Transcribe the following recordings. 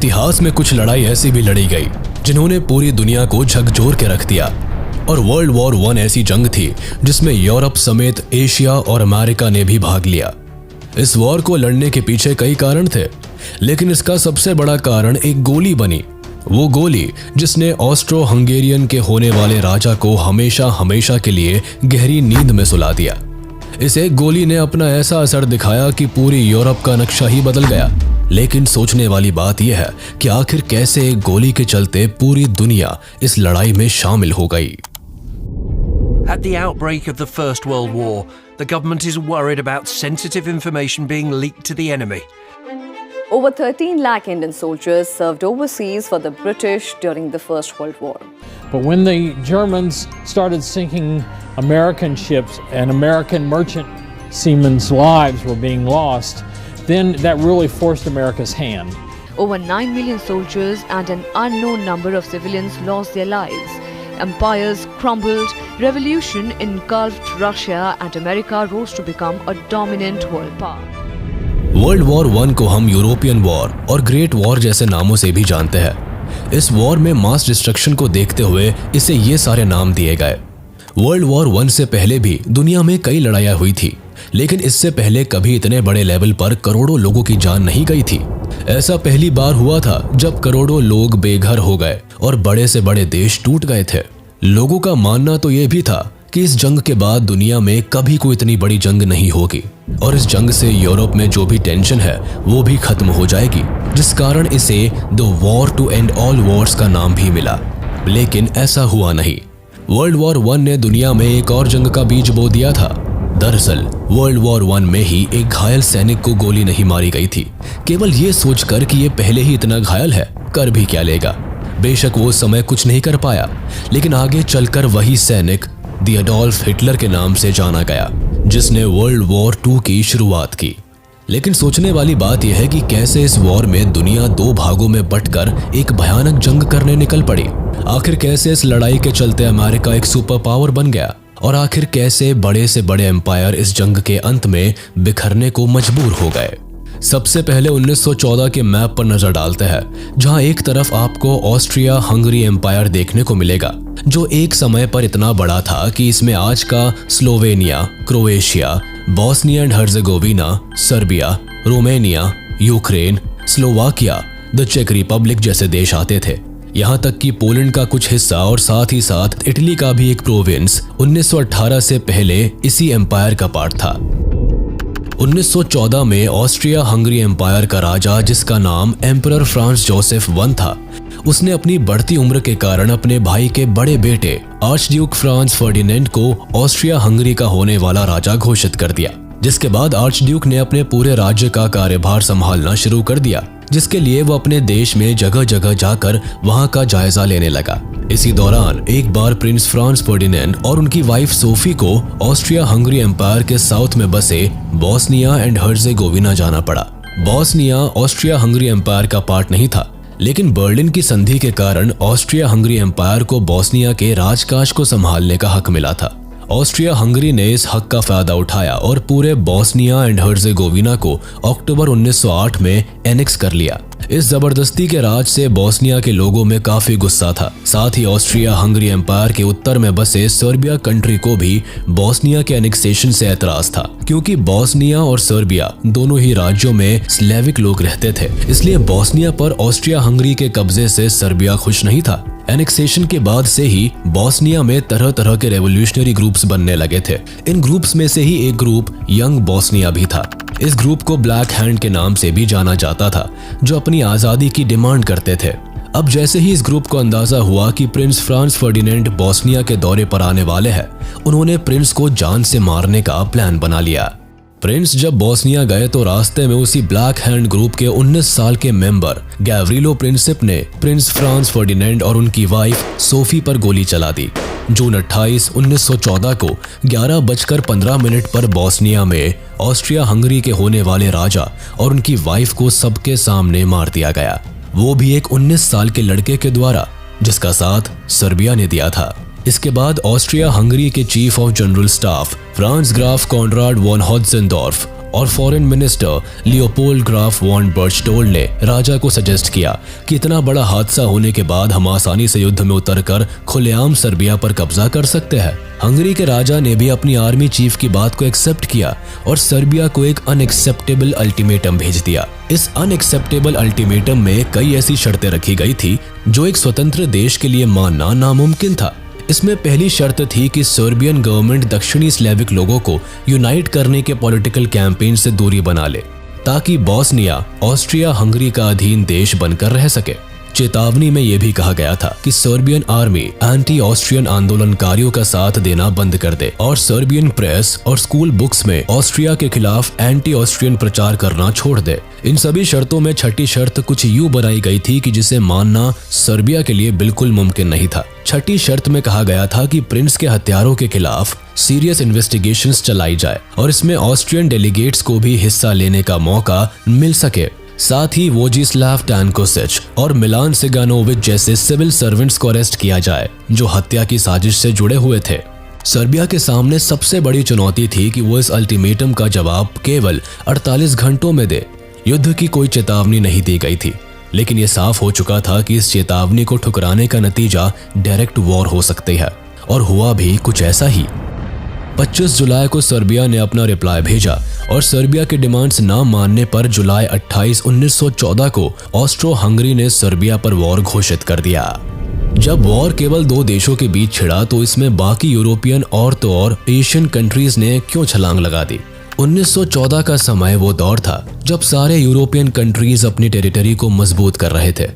इतिहास में कुछ लड़ाई ऐसी भी लड़ी गई जिन्होंने पूरी दुनिया को झकझोर के रख दिया, और वर्ल्ड वॉर 1 ऐसी जंग थी जिसमें यूरोप समेत एशिया और अमेरिका ने भी भाग लिया। इस वॉर को लड़ने के पीछे कई कारण थे, लेकिन इसका सबसे बड़ा कारण एक गोली बनी। वो गोली जिसने ऑस्ट्रो हंगेरियन के होने वाले राजा को हमेशा हमेशा के लिए गहरी नींद में सुला दिया। इस एक गोली ने अपना ऐसा असर दिखाया कि पूरी यूरोप का नक्शा ही बदल गया। लेकिन सोचने वाली बात यह है कि आखिर कैसे एक गोली के चलते पूरी दुनिया इस लड़ाई में शामिल हो गई। At the outbreak of the First World War, the government is worried about sensitive information being leaked to the enemy. Over 13 lakh Indian soldiers served overseas for the British during the First World War. But when the Germans started sinking American ships and American merchant seamen's lives were being lost, then that really forced America's hand. Over 9 million soldiers and an unknown number of civilians lost their lives. Empires crumbled, revolution engulfed Russia, and America rose to become a dominant world power. World war 1 को हम European war और great war जैसे नामों से भी जानते हैं। इस वॉर में मास डिस्ट्रक्शन को देखते हुए इसे ये सारे नाम दिए गए। वर्ल्ड वॉर 1 से पहले भी दुनिया में कई लड़ाइयाँ हुई थी, लेकिन इससे पहले कभी इतने बड़े लेवल पर करोड़ों लोगों की जान नहीं गई थी। ऐसा पहली बार हुआ था जब करोड़ों लोग बेघर हो गए और बड़े से बड़े देश टूट गए थे। लोगों का मानना तो ये भी था कि इस जंग के बाद दुनिया में कभी कोई इतनी बड़ी जंग नहीं होगी और इस जंग से यूरोप में जो भी टेंशन है वो भी खत्म हो जाएगी, जिस कारण इसे the war to end all wars का नाम भी मिला। लेकिन ऐसा हुआ नहीं। वर्ल्ड वॉर 1 ने दुनिया में एक और जंग का बीज बो दिया था। दरअसल वर्ल्ड वॉर 1 में ही एक घायल सैनिक को गोली नहीं मारी गई थी, केवल ये सोचकर कि ये पहले ही इतना घायल है, कर भी क्या लेगा। बेशक वो समय कुछ नहीं कर पाया, लेकिन आगे चलकर वही सैनिक द एडोल्फ हिटलर के नाम से जाना गया, जिसने वर्ल्ड वॉर 2 की शुरुआत की। लेकिन सोचने वाली बात यह है कि कैसे इस वॉर में दुनिया 2 भागों में बंटकर एक भयानक जंग करने निकल पड़ी। आखिर कैसे इस लड़ाई के चलते अमेरिका एक सुपर पावर बन गया, और आखिर कैसे बड़े से बड़े एम्पायर इस जंग के अंत में बिखरने को मजबूर हो गए। सबसे पहले 1914 के मैप पर नजर डालते हैं, जहां एक तरफ आपको ऑस्ट्रिया हंगरी एम्पायर देखने को मिलेगा, जो एक समय पर इतना बड़ा था कि इसमें आज का Slovenia, Croatia, Bosnia and Herzegovina, Serbia, Romania, Ukraine, Slovakia, the चेक रिपब्लिक जैसे देश आते थे। यहाँ तक कि पोलैंड का कुछ हिस्सा और साथ ही साथ इटली का भी एक प्रोविंस 1918 से पहले इसी एम्पायर का पार्ट था। 1914 में ऑस्ट्रिया हंगरी एम्पायर का राजा, जिसका नाम एम्परर फ्रांस जोसेफ I था, उसने अपनी बढ़ती उम्र के कारण अपने भाई के बड़े बेटे आर्चड्यूक फ्रांस फर्डिनेंड को ऑस्ट्रिया हंगरी का होने वाला राजा घोषित कर दिया, जिसके बाद आर्चड्यूक ने अपने पूरे राज्य का कार्यभार संभालना शुरू कर दिया, जिसके लिए वो अपने देश में जगह जगह जाकर वहां का जायजा लेने लगा। इसी दौरान एक बार प्रिंस फ्रांस फर्डिनेंड और उनकी वाइफ सोफी को ऑस्ट्रिया हंगरी एम्पायर के साउथ में बसे बॉस्निया एंड हर्जेगोविना जाना पड़ा। बॉस्निया ऑस्ट्रिया हंगरी एम्पायर का पार्ट नहीं था, लेकिन बर्लिन की संधि के कारण ऑस्ट्रिया हंगरी एम्पायर को बॉस्निया के राजकाज को संभालने का हक मिला था। ऑस्ट्रिया हंगरी ने इस हक का फायदा उठाया और पूरे बॉस्निया एंड हर्जेगोविना को अक्टूबर 1908 में एनेक्स कर लिया। इस जबरदस्ती के राज से बॉस्निया के लोगों में काफी गुस्सा था। साथ ही ऑस्ट्रिया हंगरी एम्पायर के उत्तर में बसे सर्बिया कंट्री को भी बॉस्निया के एनेक्सेशन से एतराज था, क्योंकि बॉस्निया और सर्बिया दोनों ही राज्यों में स्लेविक लोग रहते थे। इसलिए बॉस्निया पर ऑस्ट्रिया हंगरी के कब्जे से सर्बिया खुश नहीं था। एनेक्सेशन के बाद से ही बॉस्निया में तरह तरह के रेवोल्यूशनरी ग्रुप्स बनने लगे थे। इन ग्रुप्स में से ही एक ग्रुप यंग बॉस्निया भी था। इस ग्रुप को ब्लैक हैंड के नाम से भी जाना जाता था, जो अपनी आजादी की डिमांड करते थे। अब जैसे ही इस ग्रुप को अंदाजा हुआ कि प्रिंस फ्रांस फर्डिनेंड बॉस्निया के दौरे पर आने वाले हैं, उन्होंने प्रिंस को जान से मारने का प्लान बना लिया। प्रिंस जब बॉस्निया गए तो रास्ते में उसी ब्लैक हैंड ग्रुप के 19 साल के मेंबर गैवरिलो प्रिंसिप ने प्रिंस फ्रांस फर्डिनेंड और उनकी वाइफ सोफी पर गोली चला दी। जून 28, 1914 को 11:15 पर बॉस्निया में ऑस्ट्रिया हंगरी के होने वाले राजा और उनकी वाइफ को सबके सामने मार दिया गया, वो भी एक 19 साल के लड़के के द्वारा, जिसका साथ सर्बिया ने दिया था। इसके बाद ऑस्ट्रिया हंगरी के chief of general staff Franz Graf Conrad von Hotzendorf और foreign minister Leopold Graf von Berchtold ने राजा को सजेस्ट किया कि इतना बड़ा हादसा होने के बाद हम आसानी से युद्ध में उतरकर खुलेआम सर्बिया पर कब्जा कर सकते हैं। हंगरी के राजा ने भी अपनी आर्मी चीफ की बात को एक्सेप्ट किया और सर्बिया को एक अनएक्सेप्टेबल अल्टीमेटम भेज दिया। इस अनएक्सेप्टेबल अल्टीमेटम में कई ऐसी शर्तें रखी गई थी जो एक स्वतंत्र देश के लिए मानना नामुमकिन था। इसमें पहली शर्त थी कि सर्बियन गवर्नमेंट दक्षिणी स्लेविक लोगों को यूनाइट करने के पॉलिटिकल कैंपेन से दूरी बना ले ताकि बॉस्निया ऑस्ट्रिया हंगरी का अधीन देश बनकर रह सके। चेतावनी में यह भी कहा गया था कि सर्बियन आर्मी एंटी ऑस्ट्रियन आंदोलनकारियों का साथ देना बंद कर दे और सर्बियन प्रेस और स्कूल बुक्स में ऑस्ट्रिया के खिलाफ एंटी ऑस्ट्रियन प्रचार करना छोड़ दे। इन सभी शर्तों में छठी शर्त कुछ यूं बनाई गई थी कि जिसे मानना सर्बिया के लिए बिल्कुल मुमकिन नहीं था। छठी शर्त में कहा गया था कि प्रिंस के हत्यारों के खिलाफ सीरियस इन्वेस्टिगेशंस चलाई जाए और इसमें ऑस्ट्रियन डेलीगेट्स को भी हिस्सा लेने का मौका मिल सके। साथ ही वोजिस्लाव टैनकोसिच और मिलान सिगानोविच जैसे सिविल सर्वेंट्स को अरेस्ट किया जाए जो हत्या की साजिश से जुड़े हुए थे। सर्बिया के सामने सबसे बड़ी चुनौती थी कि वो इस अल्टीमेटम का जवाब केवल 48 घंटों में दे। युद्ध की कोई चेतावनी नहीं दी गई थी, लेकिन ये साफ हो चुका था कि इस चेतावनी को ठुकराने का नतीजा डायरेक्ट वॉर हो सकती है, और हुआ भी कुछ ऐसा ही। 25 जुलाई को सर्बिया ने अपना रिप्लाई भेजा और सर्बिया की डिमांड्स ना मानने पर जुलाई 28, 1914 को ऑस्ट्रो हंगरी ने सर्बिया पर वॉर घोषित कर दिया। जब वॉर केवल दो देशों के बीच छिड़ा तो इसमें बाकी यूरोपियन और तो और एशियन कंट्रीज ने क्यों छलांग लगा दी। 1914 का समय वो दौर था जब सारे यूरोपियन कंट्रीज अपनी टेरिटरी को मजबूत कर रहे थे।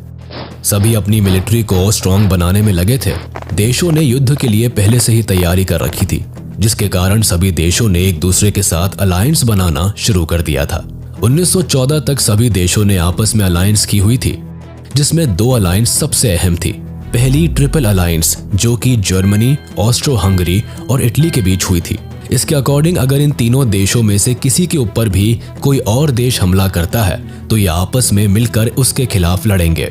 सभी अपनी मिलिट्री को स्ट्रॉन्ग बनाने में लगे थे। देशों ने युद्ध के लिए पहले से ही तैयारी कर रखी थी, जिसके कारण सभी देशों ने एक दूसरे के साथ अलायंस बनाना शुरू कर दिया था। 1914 तक सभी देशों ने आपस में अलायंस की हुई थी, जिसमें दो अलायंस सबसे अहम थी। पहली ट्रिपल अलायंस जो कि जर्मनी, ऑस्ट्रो हंगरी और इटली के बीच हुई थी। इसके अकॉर्डिंग अगर इन तीनों देशों में से किसी के ऊपर भी कोई और देश हमला करता है तो ये आपस में मिलकर उसके खिलाफ लड़ेंगे।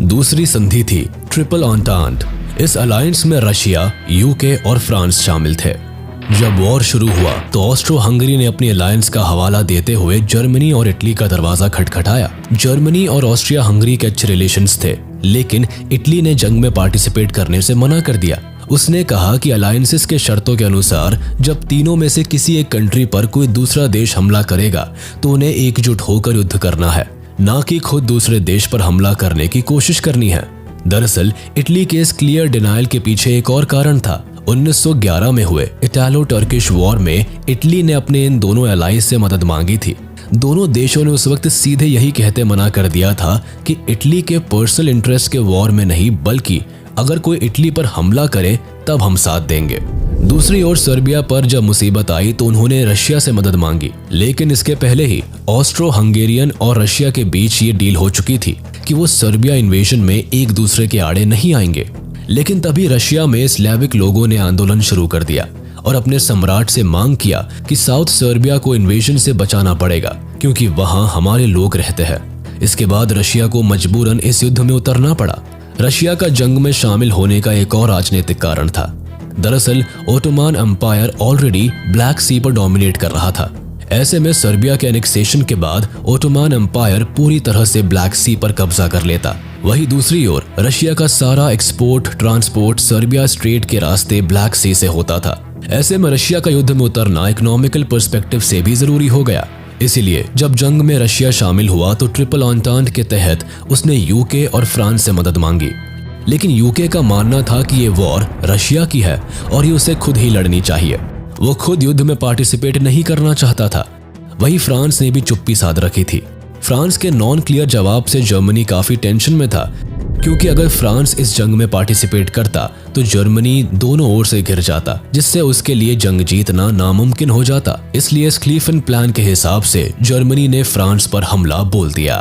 दूसरी संधि थी ट्रिपल एंटेंटे। इस अलायंस में रशिया, यूके और फ्रांस शामिल थे। जब वॉर शुरू हुआ तो ऑस्ट्रो हंगरी ने अपनी अलायंस का हवाला देते हुए जर्मनी और इटली का दरवाजा खटखटाया। जर्मनी और ऑस्ट्रिया हंगरी के अच्छे रिलेशंस थे, लेकिन इटली ने जंग में पार्टिसिपेट करने से मना कर दिया। उसने कहा कि अलायंसेस के शर्तों के अनुसार जब तीनों में से किसी एक कंट्री पर कोई दूसरा देश हमला करेगा तो उन्हें एकजुट होकर युद्ध करना है, ना कि खुद दूसरे देश पर हमला करने की कोशिश करनी है। दरअसल इटली के इस क्लियर डिनायल के पीछे एक और कारण था। 1911 में हुए इटालो टर्किश वॉर में इटली ने अपने इन दोनों अलायंस से मदद मांगी थी। दोनों देशों ने उस वक्त सीधे यही कहते मना कर दिया था कि इटली के पर्सनल इंटरेस्ट के वॉर में नहीं, बल्कि अगर कोई इटली पर हमला करे तब हम साथ देंगे। दूसरी ओर सर्बिया पर जब मुसीबत आई तो उन्होंने रशिया से मदद मांगी, लेकिन इसके पहले ही ऑस्ट्रो हंगेरियन और रशिया के बीच ये डील हो चुकी थी कि वो सर्बिया इन्वेजन में एक दूसरे के आड़े नहीं आएंगे। लेकिन तभी रशिया में स्लेविक लोगों ने आंदोलन शुरू कर दिया और अपने सम्राट से मांग किया कि साउथ सर्बिया को इन्वेजन से बचाना पड़ेगा क्योंकि वहां हमारे लोग रहते हैं। इसके बाद रशिया को मजबूरन इस युद्ध में उतरना पड़ा। रशिया का जंग में शामिल होने का एक और राजनीतिक कारण था। दरअसल ओटोमान एम्पायर ऑलरेडी ब्लैक सी पर डोमिनेट कर रहा था। ऐसे में सर्बिया के एनेक्सेशन के बाद ओटोमान एम्पायर पूरी तरह से ब्लैक सी पर कब्जा कर लेता। वहीं दूसरी ओर रशिया का सारा एक्सपोर्ट ट्रांसपोर्ट सर्बिया स्ट्रेट के रास्ते ब्लैक सी से होता था। ऐसे में रशिया का युद्ध में उतरना इकोनॉमिकल पर्सपेक्टिव से भी जरूरी हो गया। इसीलिए जब जंग में रशिया शामिल हुआ तो ट्रिपल एंटेंटे के तहत उसने यूके और फ्रांस से मदद मांगी। लेकिन यूके का मानना था कि ये वॉर रशिया की है और ये उसे खुद ही लड़नी चाहिए। वो खुद युद्ध में पार्टिसिपेट नहीं करना चाहता था। वहीं फ्रांस ने भी चुप्पी साध रखी थी। फ्रांस के नॉन क्लियर जवाब से जर्मनी काफी टेंशन में था, क्योंकि अगर फ्रांस इस जंग में पार्टिसिपेट करता तो जर्मनी दोनों ओर से घिर जाता, जिससे उसके लिए जंग जीतना नामुमकिन हो जाता। इसलिए स्क्लीफन प्लान के हिसाब से जर्मनी ने फ्रांस पर हमला बोल दिया।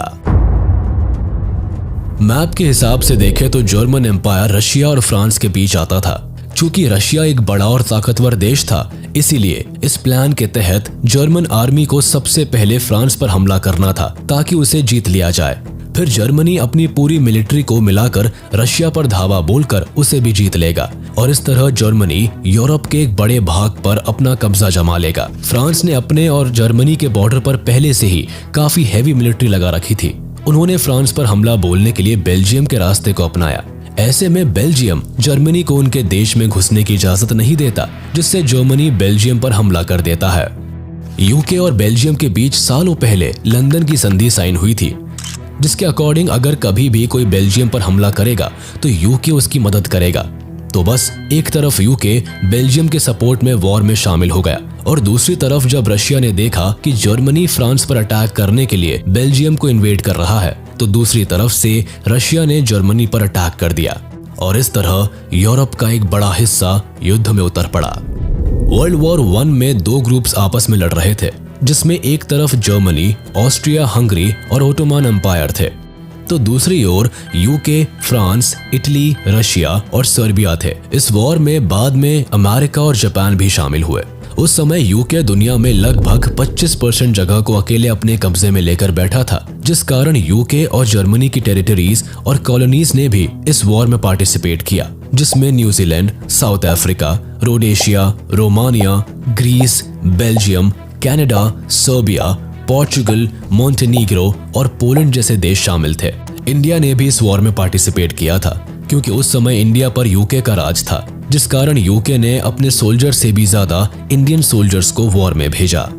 मैप के हिसाब से देखें तो जर्मन एम्पायर रशिया और फ्रांस के बीच आता था। चूंकि रशिया एक बड़ा और ताकतवर देश था, इसीलिए इस प्लान के तहत जर्मन आर्मी को सबसे पहले फ्रांस पर हमला करना था ताकि उसे जीत लिया जाए। फिर जर्मनी अपनी पूरी मिलिट्री को मिलाकर रशिया पर धावा बोलकर उसे भी जीत लेगा और इस तरह जर्मनी यूरोप के एक बड़े भाग पर अपना कब्जा जमा लेगा। फ्रांस ने अपने और जर्मनी के बॉर्डर पर पहले से ही काफी हैवी मिलिट्री लगा रखी थी। उन्होंने फ्रांस पर हमला बोलने के लिए बेल्जियम के रास्ते को अपनाया। ऐसे में बेल्जियम जर्मनी को उनके देश में घुसने की इजाजत नहीं देता, जिससे जर्मनी बेल्जियम पर हमला कर देता है। यूके और बेल्जियम के बीच सालों पहले लंदन की संधि साइन हुई थी, जिसके अकॉर्डिंग अगर कभी भी कोई बेल्जियम पर हमला करेगा तो यूके उसकी मदद करेगा। तो बस एक तरफ यूके बेल्जियम के सपोर्ट में वॉर में शामिल हो गया और दूसरी तरफ जब रशिया ने देखा कि जर्मनी फ्रांस पर अटैक करने के लिए बेल्जियम को इन्वेड कर रहा है, तो दूसरी तरफ से रशिया ने जर्मनी पर अटैक कर दिया और इस तरह यूरोप का एक बड़ा हिस्सा युद्ध में उतर पड़ा। वर्ल्ड वॉर 1 में 2 ग्रुप्स आपस में लड़ रहे थे, जिसमें एक तरफ जर्मनी, ऑस्ट्रिया हंगरी और ओटोमन एम्पायर थे, तो दूसरी ओर यूके, फ्रांस, इटली, रशिया और सर्बिया थे। इस वॉर में बाद में अमेरिका और जापान भी शामिल हुए। उस समय यूके दुनिया में लगभग 25% जगह को अकेले अपने कब्जे में लेकर बैठा था, जिस कारण यूके और जर्मनी की टेरिटरीज और कॉलोनीज ने भी इस वॉर में पार्टिसिपेट किया, जिसमें New Zealand, South Africa, Rhodesia, Romania, Greece, Belgium, Canada, Serbia, Portugal, Montenegro और पोलैंड जैसे देश शामिल थे। इंडिया ने भी इस वॉर में पार्टिसिपेट किया था, क्योंकि उस समय इंडिया पर यूके का राज था, जिस कारण यूके ने अपने सोल्जर से भी ज्यादा इंडियन सोल्जर्स को वॉर में भेजा।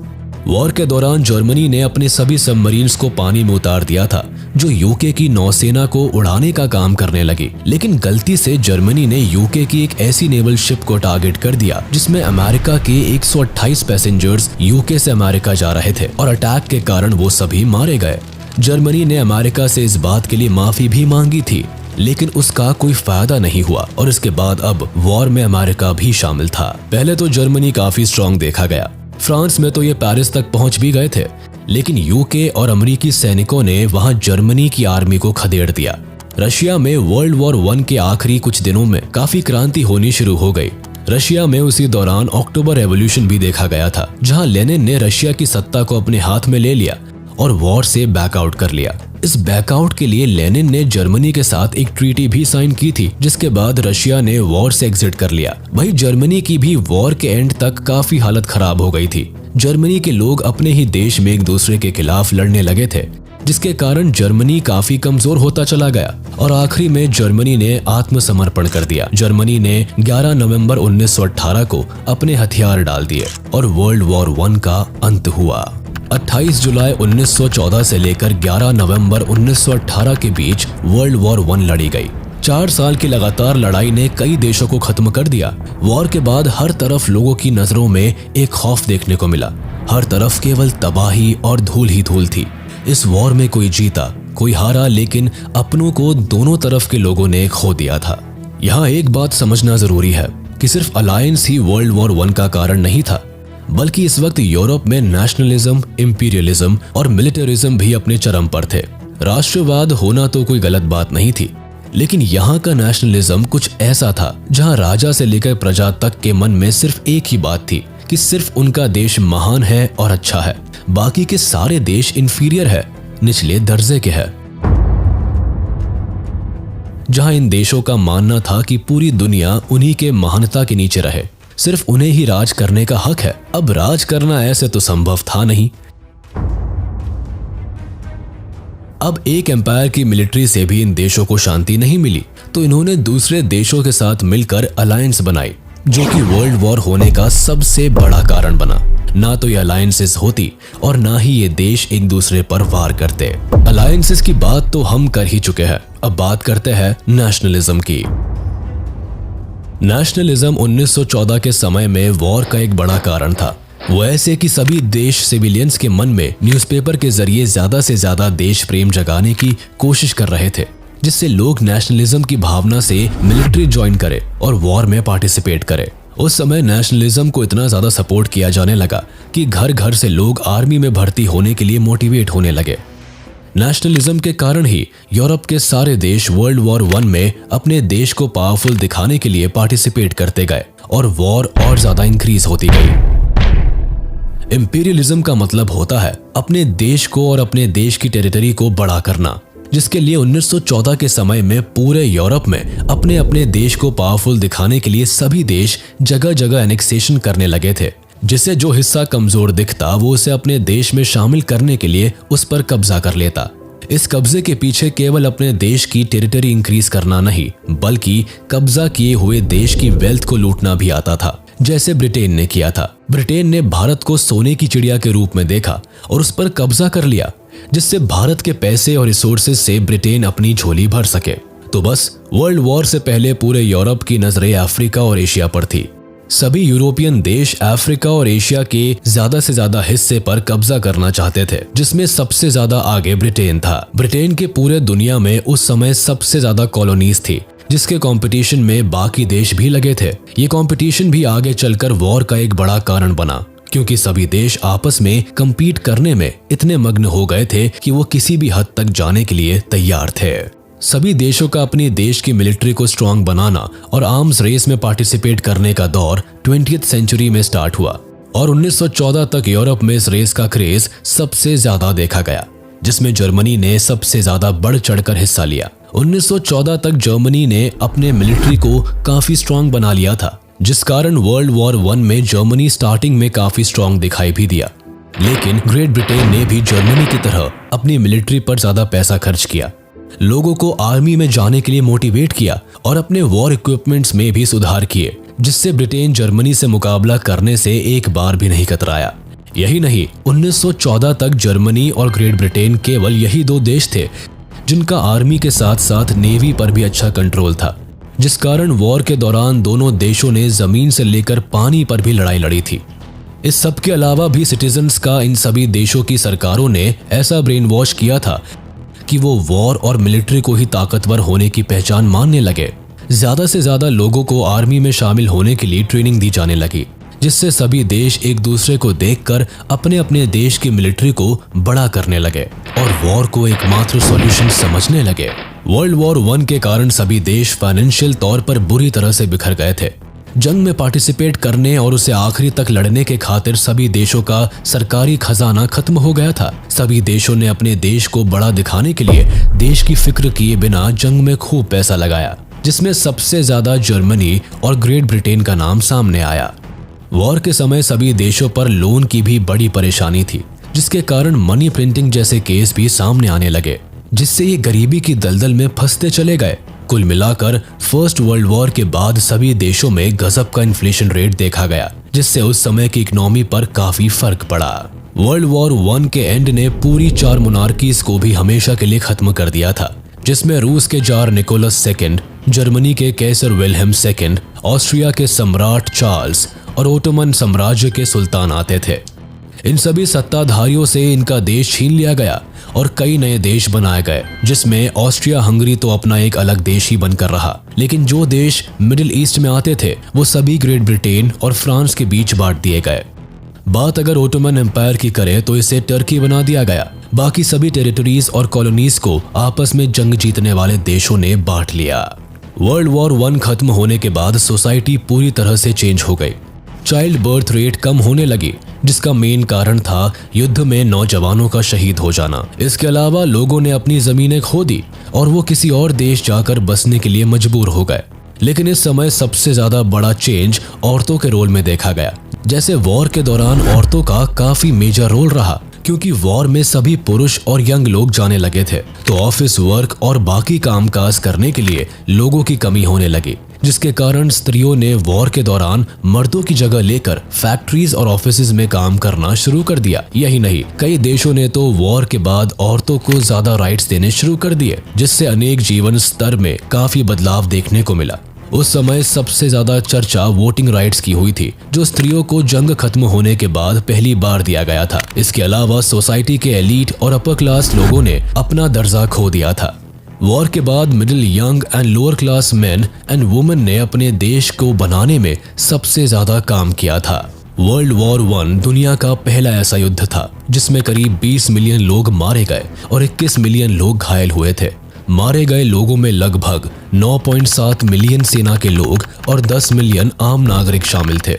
वॉर के दौरान जर्मनी ने अपने सभी सबमरीन्स को पानी में उतार दिया था, जो यूके की नौसेना को उड़ाने का काम करने लगी। लेकिन गलती से जर्मनी ने यूके की एक ऐसी नेवल शिप को टारगेट कर दिया जिसमें अमेरिका के 128 पैसेंजर्स यूके से अमेरिका जा रहे थे और अटैक के कारण वो सभी मारे गए। जर्मनी ने अमेरिका से इस बात के लिए माफी भी मांगी थी, लेकिन उसका कोई फायदा नहीं हुआ और इसके बाद अब वॉर में अमेरिका भी शामिल था। पहले तो जर्मनी काफी स्ट्रांग देखा गया, फ्रांस में तो ये पेरिस तक पहुंच भी गए थे, लेकिन यूके और अमेरिकी सैनिकों ने वहां जर्मनी की आर्मी को खदेड़ दिया। रशिया में वर्ल्ड वॉर 1 के आखिरी कुछ दिनों में काफी क्रांति होनी शुरू हो गई। रशिया में उसी दौरान अक्टूबर रेवोल्यूशन भी देखा गया था, जहां लेनिन ने रशिया की सत्ता को अपने हाथ में ले लिया और वॉर से बैकआउट कर लिया। इस बैकआउट के लिए लेनिन ने जर्मनी के साथ एक ट्रीटी भी साइन की थी, जिसके बाद रशिया ने वॉर से एग्जिट कर लिया। वहीं जर्मनी की भी वॉर के एंड तक काफी हालत खराब हो गई थी। जर्मनी के लोग अपने ही देश में एक दूसरे के खिलाफ लड़ने लगे थे, जिसके कारण जर्मनी काफी कमजोर होता चला गया और आखिरी में जर्मनी ने आत्मसमर्पण कर दिया। जर्मनी ने 11 नवंबर 1918 को अपने हथियार डाल दिए और वर्ल्ड वॉर 1 का अंत हुआ। 28 जुलाई 1914 से लेकर 11 नवंबर 1918 के बीच वर्ल्ड वॉर 1 लड़ी गई। 4 साल की लगातार लड़ाई ने कई देशों को खत्म कर दिया। वॉर के बाद हर तरफ लोगों की नजरों में एक खौफ देखने को मिला। हर तरफ केवल तबाही और धूल ही धूल थी। इस वॉर में कोई जीता, कोई हारा, लेकिन अपनों को दोनों तरफ के लोगों ने खो दिया था। यहाँ एक बात समझना जरूरी है कि सिर्फ अलायंस ही वर्ल्ड वॉर 1 का कारण नहीं था, बल्कि इस वक्त यूरोप में नेशनलिज्म, इंपीरियलिज्म और मिलिटरिज्म भी अपने चरम पर थे। राष्ट्रवाद होना तो कोई गलत बात नहीं थी, लेकिन यहाँ का नेशनलिज्म कुछ ऐसा था जहाँ राजा से लेकर प्रजा तक के मन में सिर्फ एक ही बात थी कि सिर्फ उनका देश महान है और अच्छा है, बाकी के सारे देश इंफीरियर है, निचले दर्जे के है। जहां इन देशों का मानना था कि पूरी दुनिया उन्हीं के महानता के नीचे रहे, सिर्फ उन्हें ही राज करने का हक है। अब राज करना ऐसे तो संभव था नहीं। अब एक एम्पायर की मिलिट्री से भी इन देशों को शांति नहीं मिली, तो इन्होंने दूसरे देशों के साथ मिलकर अलायंस बनाई, जो कि वर्ल्ड वॉर होने का सबसे बड़ा कारण बना। ना तो ये अलायंसेस होती और ना ही ये देश एक दूसरे पर वार करते। अलायंसेस की बात तो हम कर ही चुके हैं, अब बात करते हैं नेशनलिज्म की। नेशनलिज्म 1914 के समय में वॉर का एक बड़ा कारण था। वो ऐसे कि सभी देश सिविलियंस के मन में न्यूज़पेपर के जरिए ज्यादा से ज्यादा देश प्रेम जगाने की कोशिश कर रहे थे, जिससे लोग नेशनलिज्म की भावना से मिलिट्री ज्वाइन करे और वॉर में पार्टिसिपेट करे। उस समय नेशनलिज्म को इतना ज्यादा सपोर्ट किया जाने लगा कि घर घर से लोग आर्मी में भर्ती होने के लिए मोटिवेट होने लगे। नेशनलिज्म के कारण ही यूरोप के सारे देश वर्ल्ड वॉर 1 में अपने देश को पावरफुल दिखाने के लिए पार्टिसिपेट करते गए और वॉर और ज्यादा इंक्रीज होती गई। इंपीरियलिज्म का मतलब होता है अपने देश को और अपने देश की टेरिटरी को बड़ा करना। जिसके लिए 1914 के समय में पूरे यूरोप में अपने अपने देश को पावरफुल दिखाने के लिए सभी देश जगह जगह एनेक्सेशन करने लगे थे, जिससे जो हिस्सा कमजोर दिखता वो उसे अपने देश में शामिल करने के लिए उस पर कब्जा कर लेता। इस कब्जे के पीछे केवल अपने देश की टेरिटरी इंक्रीज करना नहीं, बल्कि कब्जा किए हुए देश की वेल्थ को लूटना भी आता था, जैसे ब्रिटेन ने किया था। ब्रिटेन ने भारत को सोने की चिड़िया के रूप में देखा और उस पर कब्जा कर लिया, जिससे भारत के पैसे और रिसोर्सेज से ब्रिटेन अपनी झोली भर सके। तो बस वर्ल्ड वॉर से पहले पूरे यूरोप की नजरें अफ्रीका और एशिया पर थी। सभी यूरोपियन देश अफ्रीका और एशिया के ज्यादा से ज्यादा हिस्से पर कब्जा करना चाहते थे, जिसमें सबसे ज्यादा आगे ब्रिटेन था। ब्रिटेन के पूरे दुनिया में उस समय सबसे ज्यादा कॉलोनीज थी, जिसके कंपटीशन में बाकी देश भी लगे थे। ये कंपटीशन भी आगे चलकर वॉर का एक बड़ा कारण बना, क्योंकि सभी देश आपस में कम्पीट करने में इतने मग्न हो गए थे कि वो किसी भी हद तक जाने के लिए तैयार थे। सभी देशों का अपने देश की मिलिट्री को स्ट्रांग बनाना और आर्म्स रेस में पार्टिसिपेट करने का दौर 20th सेंचुरी में स्टार्ट हुआ और 1914 तक यूरोप में इस रेस का क्रेज सबसे ज्यादा देखा गया, जिसमें जर्मनी ने सबसे ज्यादा बढ़ चढ़कर हिस्सा लिया। 1914 तक जर्मनी ने अपने मिलिट्री को काफी स्ट्रांग बना लिया था, जिस कारण वर्ल्ड वॉर 1 में जर्मनी स्टार्टिंग में काफी स्ट्रांग दिखाई भी दिया। लेकिन ग्रेट ब्रिटेन ने भी जर्मनी की तरह अपनी मिलिट्री पर ज्यादा पैसा खर्च किया, लोगों को आर्मी में जाने के लिए मोटिवेट किया और अपने वॉर इक्विपमेंट्स में भी सुधार किए, जिससे ब्रिटेन जर्मनी से मुकाबला करने से एक बार भी नहीं कतराया। यही नहीं, 1914 तक जर्मनी और ग्रेट ब्रिटेन केवल यही दो देश थे जिनका आर्मी के साथ साथ नेवी पर भी अच्छा कंट्रोल था, जिस कारण वॉर के दौरान दोनों देशों ने जमीन से लेकर पानी पर भी लड़ाई लड़ी थी। इस सब के अलावा भी सिटीजन्स का इन सभी देशों की सरकारों ने ऐसा ब्रेन वॉश किया था कि वो वॉर और मिलिट्री को ही ताकतवर होने की पहचान मानने लगे। ज्यादा से ज्यादा लोगों को आर्मी में शामिल होने के लिए ट्रेनिंग दी जाने लगी, जिससे सभी देश एक दूसरे को देखकर अपने अपने देश की मिलिट्री को बड़ा करने लगे और वॉर को एकमात्र सॉल्यूशन समझने लगे। वर्ल्ड वॉर 1 के कारण सभी देश फाइनेंशियल तौर पर बुरी तरह से बिखर गए थे। जंग में पार्टिसिपेट करने और उसे आखिरी तक लड़ने के खातिर सभी देशों का सरकारी खजाना खत्म हो गया था। सभी देशों ने अपने देश को बड़ा दिखाने के लिए देश की फिक्र किए बिना जंग में खूब पैसा लगाया, जिसमें सबसे ज्यादा जर्मनी और ग्रेट ब्रिटेन का नाम सामने आया। वॉर के समय सभी देशों पर लोन की भी बड़ी परेशानी थी, जिसके कारण मनी प्रिंटिंग जैसे केस भी सामने आने लगे, जिससे ये गरीबी की दलदल में फंसते चले गए। कुल मिलाकर फर्स्ट वर्ल्ड वॉर के बाद सभी देशों में गजब का इन्फ्लेशन रेट देखा गया, जिससे उस समय की इकोनॉमी पर काफी फर्क पड़ा। वर्ल्ड वॉर 1 के एंड ने पूरी 4 मोनार्कीज को भी हमेशा के लिए खत्म कर दिया था, जिसमें रूस के जार निकोलस सेकंड, जर्मनी के कैसर विल्हेम सेकंड, ऑस्ट्रिया के सम्राट चार्ल्स और ओटोमन साम्राज्य के सुल्तान आते थे। इन सभी सत्ताधारियों से इनका देश छीन लिया गया और कई नए देश बनाए गए, जिसमें ऑस्ट्रिया हंगरी तो अपना एक अलग देश ही बनकर रहा, लेकिन जो देश मिडिल ईस्ट में आते थे वो सभी ग्रेट ब्रिटेन और फ्रांस के बीच बांट दिए गए। बात अगर ओटोमन एम्पायर की करें तो इसे टर्की बना दिया गया। बाकी सभी टेरिटरीज और कॉलोनीज को आपस में जंग जीतने वाले देशों ने बांट लिया। वर्ल्ड वॉर 1 खत्म होने के बाद सोसाइटी पूरी तरह से चेंज हो गई। चाइल्ड बर्थ रेट कम होने लगी, जिसका मेन कारण था युद्ध में नौजवानों का शहीद हो जाना। इसके अलावा लोगों ने अपनी जमीनें खो दी और वो किसी और देश जाकर बसने के लिए मजबूर हो गए। लेकिन इस समय सबसे ज्यादा बड़ा चेंज औरतों के रोल में देखा गया। जैसे वॉर के दौरान औरतों का काफी मेजर रोल रहा, क्योंकि वॉर में सभी पुरुष और यंग लोग जाने लगे थे, तो ऑफिस वर्क और बाकी कामकाज करने के लिए लोगों की कमी होने लगी, जिसके कारण स्त्रियों ने वॉर के दौरान मर्दों की जगह लेकर फैक्ट्रीज और ऑफिसेज में काम करना शुरू कर दिया। यही नहीं, कई देशों ने तो वॉर के बाद औरतों को ज्यादा राइट्स देने शुरू कर दिए, जिससे अनेक जीवन स्तर में काफी बदलाव देखने को मिला। उस समय सबसे ज्यादा चर्चा वोटिंग राइट्स की हुई थी, जो स्त्रियों को जंग खत्म होने के बाद पहली बार दिया गया था। इसके अलावा सोसाइटी के एलीट और अपर क्लास लोगों ने अपना दर्जा खो दिया था। वॉर के बाद middle, young and lower class main and women ने अपने देश को बनाने में सबसे ज्यादा काम किया था। वर्ल्ड वॉर 1 दुनिया का पहला ऐसा युद्ध था जिसमें करीब 20 मिलियन लोग मारे गए और 21 मिलियन लोग घायल हुए थे। मारे गए लोगों में लगभग 9.7 मिलियन सेना के लोग और 10 मिलियन आम नागरिक शामिल थे।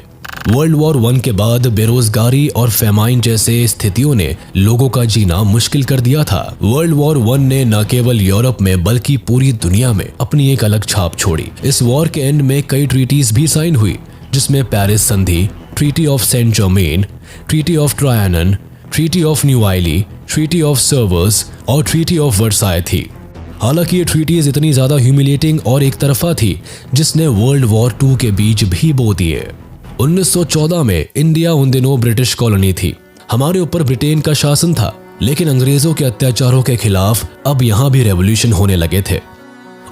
वर्ल्ड वॉर 1 के बाद बेरोजगारी और फेमाइन जैसे स्थितियों ने लोगों का जीना मुश्किल कर दिया था। वर्ल्ड वॉर 1 ने न केवल यूरोप में बल्कि पूरी दुनिया में अपनी एक अलग छाप छोड़ी। इस वॉर के एंड में कई ट्रीटीज भी साइन हुई, जिसमें पेरिस संधि, treaty of Saint Germain, treaty of Trianon, treaty of Neuilly, treaty of Sevres और ट्रीटी ऑफ वर्साय थी। हालांकि ये ट्रीटीज इतनी ज्यादा ह्यूमिलेटिंग और एक तरफा थी जिसने वर्ल्ड वॉर 2 के बीज भी बो दिए। 1914 में इंडिया उन दिनों ब्रिटिश कॉलोनी थी। हमारे ऊपर ब्रिटेन का शासन था, लेकिन अंग्रेजों के अत्याचारों के खिलाफ अब यहाँ भी रेवोल्यूशन होने लगे थे।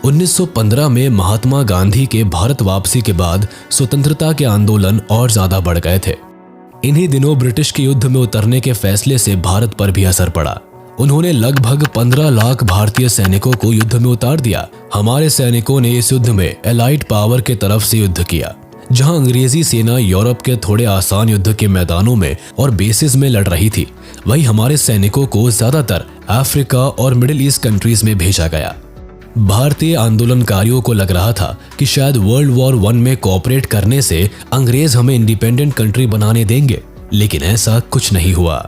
1915 में महात्मा गांधी के भारत वापसी के बाद स्वतंत्रता के आंदोलन और ज्यादा बढ़ गए थे। इन्हीं दिनों ब्रिटिश के युद्ध में उतरने के फैसले से भारत पर भी असर पड़ा। उन्होंने लगभग 15 लाख भारतीय सैनिकों को युद्ध में उतार दिया। हमारे सैनिकों ने इस युद्ध में एलाइड पावर के तरफ से युद्ध किया। जहां अंग्रेजी सेना यूरोप के थोड़े आसान युद्ध के मैदानों में और बेसिस में लड़ रही थी, वहीं हमारे सैनिकों को ज्यादातर अफ्रीका और मिडिल ईस्ट कंट्रीज में भेजा गया। भारतीय आंदोलनकारियों को लग रहा था कि शायद वर्ल्ड वॉर 1 में कोऑपरेट करने से अंग्रेज हमें इंडिपेंडेंट कंट्री बनाने देंगे, लेकिन ऐसा कुछ नहीं हुआ।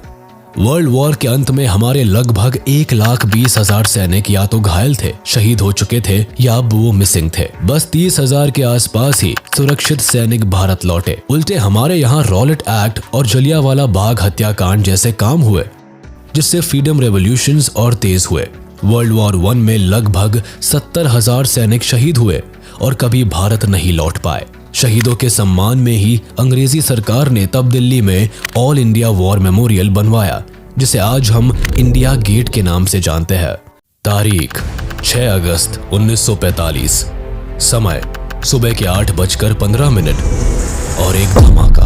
वर्ल्ड वॉर के अंत में हमारे लगभग 1,20,000 सैनिक या तो घायल थे, शहीद हो चुके थे या अब वो मिसिंग थे। बस 30,000 के आसपास ही सुरक्षित सैनिक भारत लौटे। उल्टे हमारे यहाँ रॉलेट एक्ट और जलियांवाला बाग हत्याकांड जैसे काम हुए, जिससे फ्रीडम रेवोल्यूशंस और तेज हुए। वर्ल्ड वॉर 1 में लगभग 70,000 सैनिक शहीद हुए और कभी भारत नहीं लौट पाए। शहीदों के सम्मान में ही अंग्रेजी सरकार ने तब दिल्ली में ऑल इंडिया वॉर मेमोरियल बनवाया, जिसे आज हम इंडिया गेट के नाम से जानते हैं। तारीख 6 अगस्त 1945, समय सुबह के 8:15 और एक धमाका।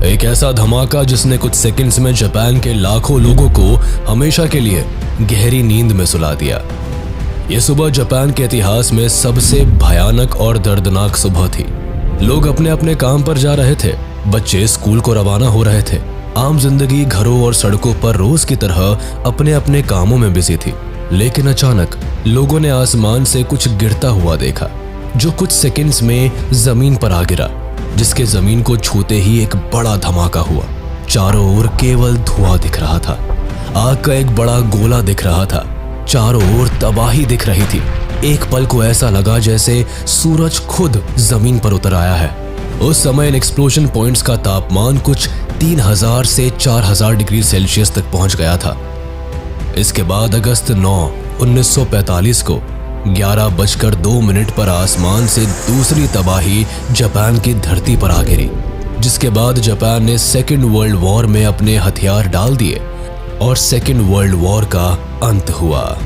एक ऐसा धमाका जिसने कुछ सेकंड्स में जापान के लाखों लोगों को हमेशा के लिए गहरी नींद में सुला दिया। यह सुबह जापान के इतिहास में सबसे भयानक और दर्दनाक सुबह थी। लोग अपने अपने काम पर जा रहे थे, बच्चे स्कूल को रवाना हो रहे थे। आम जिंदगी घरों और सड़कों पर रोज की तरह अपने अपने कामों में बिजी थी। लेकिन अचानक लोगों ने आसमान से कुछ गिरता हुआ देखा, जो कुछ सेकंड्स में जमीन पर आ गिरा, जिसके जमीन को छूते ही एक बड़ा धमाका हुआ। चारों ओर केवल धुआं दिख रहा था। आग का एक बड़ा गोला दिख रहा था। चारों ओर तबाही दिख रही थी। एक पल को ऐसा लगा जैसे सूरज खुद जमीन पर उतर आया है। उस समय इन एक्सप्लोजन पॉइंट्स का तापमान कुछ 3000 से 4000 डिग्री सेल्सियस तक पहुंच गया था। इसके बाद अगस्त 9, 1945 को 11:02 पर आसमान से दूसरी तबाही जापान की धरती पर आ गिरी, जिसके बाद जापान ने सेकेंड वर्ल्ड वॉर में अपने हथियार डाल दिए और सेकेंड वर्ल्ड वॉर का अंत हुआ।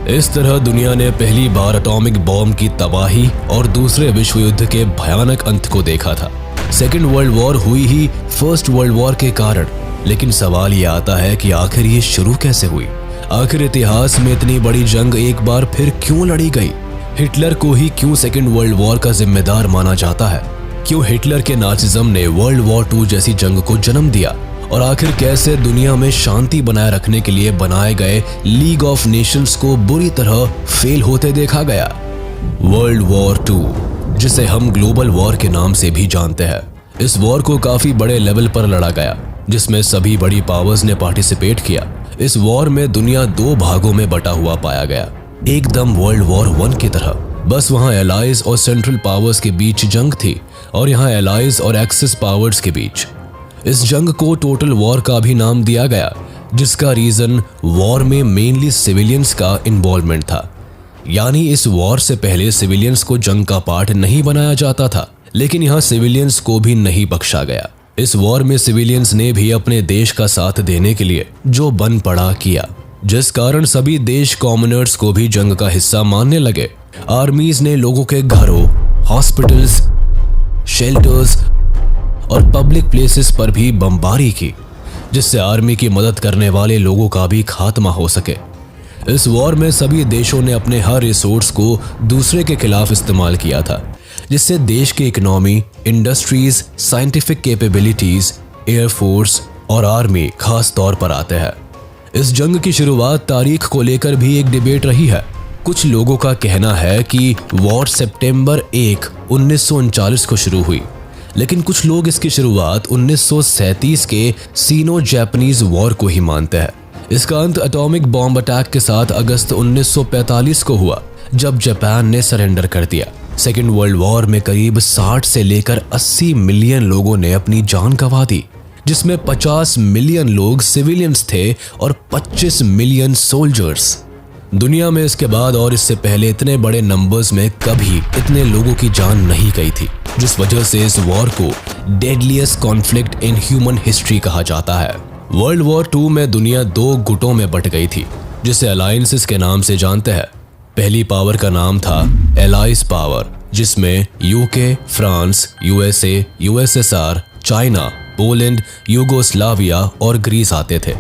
इस तरह दुनिया ने पहली बार एटॉमिक बॉम्ब की तबाही और दूसरे विश्व युद्ध के भयानक अंत को देखा था। सेकेंड वर्ल्ड वॉर हुई ही फर्स्ट वर्ल्ड वॉर के कारण, लेकिन सवाल ये आता है कि आखिर ये शुरू कैसे हुई? आखिर इतिहास में इतनी बड़ी जंग एक बार फिर क्यों लड़ी गई? हिटलर को ही क्यों सेकेंड वर्ल्ड वॉर का जिम्मेदार माना जाता है? क्यों हिटलर के नाचिज्म ने वर्ल्ड वॉर 2 जैसी जंग को जन्म दिया? और आखिर कैसे दुनिया में शांति बनाए रखने के लिए बनाए गए लीग ऑफ नेशंस को बुरी तरह फेल होते देखा गया? वर्ल्ड वॉर 2, जिसे हम ग्लोबल वॉर के नाम से भी जानते हैं, इस वॉर को काफी बड़े लेवल पर लड़ा गया, जिसमें सभी बड़ी पावर्स ने पार्टिसिपेट किया। इस वॉर में दुनिया 2 भागों में बटा हुआ पाया गया, एकदम वर्ल्ड वॉर 1 की तरह। बस वहां एलाइज और सेंट्रल पावर्स के बीच जंग थी और यहाँ एलाइज और एक्सिस पावर्स के बीच। इस जंग को टोटल वॉर का भी नाम दिया गया, जिसका रीजन वॉर में मेनली सिविलियंस का इन्वॉल्वमेंट था। यानी इस वॉर से पहले सिविलियंस को जंग का पार्ट नहीं बनाया जाता था, लेकिन यहाँ सिविलियंस को भी नहीं बख्शा गया। इस वॉर में सिविलियंस ने भी अपने देश का साथ देने के लिए जो बन पड़ा किया, जिस कारण सभी देश कॉमनर्स को भी जंग का हिस्सा मानने लगे। आर्मीज ने लोगों के घरों, हॉस्पिटल्स, शेल्टर्स और पब्लिक प्लेसेस पर भी बमबारी की, जिससे आर्मी की मदद करने वाले लोगों का भी खात्मा हो सके। इस वॉर में सभी देशों ने अपने हर रिसोर्स को दूसरे के खिलाफ इस्तेमाल किया था, जिससे देश की economy, industries, scientific capabilities, air force और आर्मी खास तौर पर आते हैं। इस जंग की शुरुआत तारीख को लेकर भी एक डिबेट रही है। कुछ लोगों का कहना है कि वॉर सितंबर 1, 1939 को शुरू हुई, लेकिन कुछ लोग इसकी शुरुआत 1937 के सीनो जापानीज वॉर को ही मानते हैं। इसका अंत एटॉमिक बॉम्ब अटैक के साथ अगस्त 1945 को हुआ, जब जापान ने सरेंडर कर दिया। सेकेंड वर्ल्ड वॉर में करीब 60 से लेकर 80 मिलियन लोगों ने अपनी जान गंवा दी, जिसमें 50 मिलियन लोग सिविलियंस थे और 25 मिलियन सोल्जर्स। दुनिया में इसके बाद और इससे पहले इतने बड़े नंबर्स में कभी इतने लोगों की जान नहीं गई थी, जिस वजह से इस वॉर को deadliest conflict in human history कहा जाता है। वर्ल्ड वॉर 2 में दुनिया 2 गुटों में बट गई थी, जिसे अलायंसेस के नाम से जानते हैं। पहली पावर का नाम था एलाइज पावर, जिसमें UK, France, USA, USSR, China, Poland, Yugoslavia और ग्रीस आते थे।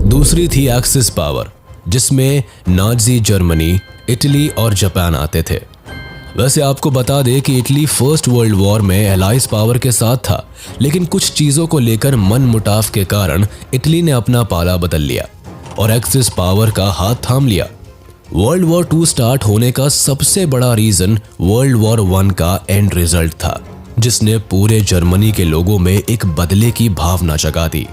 दूसरी थी एक्सिस पावर, जिसमें नाजी जर्मनी, इटली और जापान आते थे। वैसे आपको बता दें कि इटली फर्स्ट वर्ल्ड वॉर में एलाइज पावर के साथ था, लेकिन कुछ चीज़ों को लेकर मन मुटाव के कारण इटली ने अपना पाला बदल लिया और एक्सिस पावर का हाथ थाम लिया। वर्ल्ड वॉर 2 स्टार्ट होने का सबसे बड़ा रीज़न वर्ल्ड वॉर 1 का एंड रिजल्ट था, जिसने पूरे जर्मनी के लोगों में एक बदले की भावना जगा दी।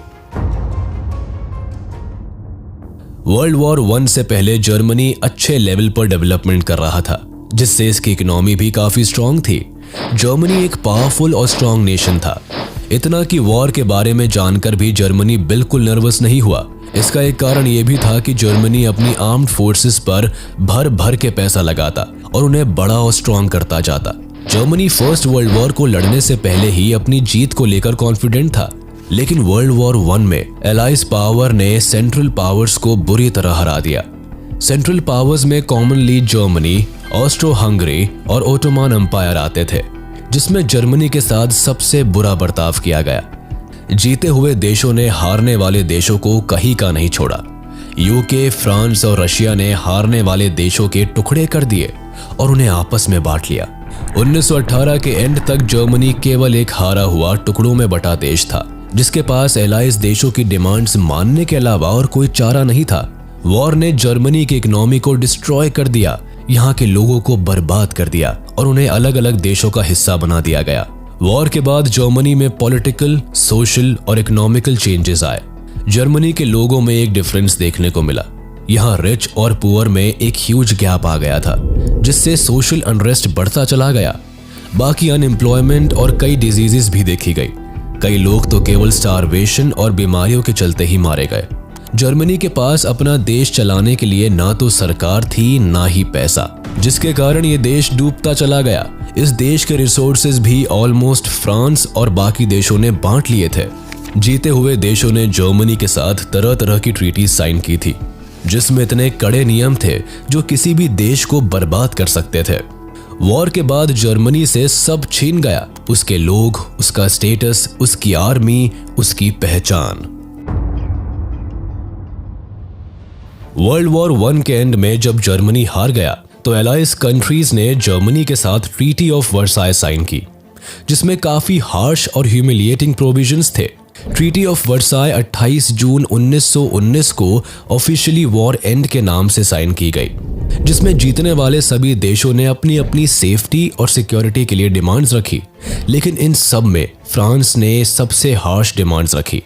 वर्ल्ड वॉर 1 से पहले जर्मनी अच्छे लेवल पर डेवलपमेंट कर रहा था, जिससे इसकी इकोनॉमी भी काफी स्ट्रांग थी। जर्मनी एक पावरफुल और स्ट्रांग नेशन था, इतना कि वॉर के बारे में जानकर भी जर्मनी बिल्कुल नर्वस नहीं हुआ। इसका एक कारण यह भी था कि जर्मनी अपनी आर्म्ड फोर्सेस पर भर भर के पैसा लगाता और उन्हें बड़ा और स्ट्रांग करता जाता। जर्मनी फर्स्ट वर्ल्ड वॉर को लड़ने से पहले ही अपनी जीत को लेकर कॉन्फिडेंट था, लेकिन वर्ल्ड वॉर 1 में एलाइज पावर ने सेंट्रल पावर्स को बुरी तरह हरा दिया। सेंट्रल पावर्स में कॉमनली जर्मनी, ऑस्ट्रो हंगरी और ओटोमन एम्पायर आते थे, जिसमें जर्मनी के साथ सबसे बुरा बर्ताव किया गया। जीते हुए देशों ने हारने वाले देशों को कहीं का नहीं छोड़ा। यूके, फ्रांस और रशिया ने हारने वाले देशों के टुकड़े कर दिए और उन्हें आपस में बांट लिया। 1918 के एंड तक जर्मनी केवल एक हारा हुआ टुकड़ों में बटा देश था, जिसके पास एलाइज देशों की डिमांड्स मानने के अलावा और कोई चारा नहीं था। वॉर ने जर्मनी की इकोनॉमी को डिस्ट्रॉय कर दिया, यहाँ के लोगों को बर्बाद कर दिया और उन्हें अलग अलग देशों का हिस्सा बना दिया गया। वॉर के बाद जर्मनी में पॉलिटिकल, सोशल और इकोनॉमिकल चेंजेस आए। जर्मनी के लोगों में एक डिफरेंस देखने को मिला। यहाँ रिच और पुअर में एक ह्यूज गैप आ गया था, जिससे सोशल अनरेस्ट बढ़ता चला गया। बाकी अनएम्प्लॉयमेंट और कई डिजीजेस भी देखी गई। कई लोग तो केवल स्टारवेशन और बीमारियों के चलते ही मारे गए। जर्मनी के पास अपना देश चलाने के लिए ना तो सरकार थी ना ही पैसा, जिसके कारण ये देश डूबता चला गया। इस देश के रिसोर्सेज भी ऑलमोस्ट फ्रांस और बाकी देशों ने बांट लिए थे। जीते हुए देशों ने जर्मनी के साथ तरह तरह की ट्रीटी साइन की थी, जिसमें इतने कड़े नियम थे जो किसी भी देश को बर्बाद कर सकते थे। वॉर के बाद जर्मनी से सब छीन गया, उसके लोग, उसका स्टेटस, उसकी आर्मी, उसकी पहचान। वर्ल्ड वॉर 1 के एंड में जब जर्मनी हार गया तो एलाइज कंट्रीज ने जर्मनी के साथ ट्रीटी ऑफ वर्साई साइन की, जिसमें काफी हार्श और ह्यूमिलिएटिंग प्रोविजंस थे। ट्रीटी ऑफ वर्साई 28 जून 1919 को ऑफिशियली वॉर एंड के नाम से साइन की गई, जिसमें जीतने वाले सभी देशों ने अपनी अपनी सेफ्टी और सिक्योरिटी के लिए डिमांड्स रखी। लेकिन इन सब में फ्रांस ने सबसे हार्श डिमांड्स रखी।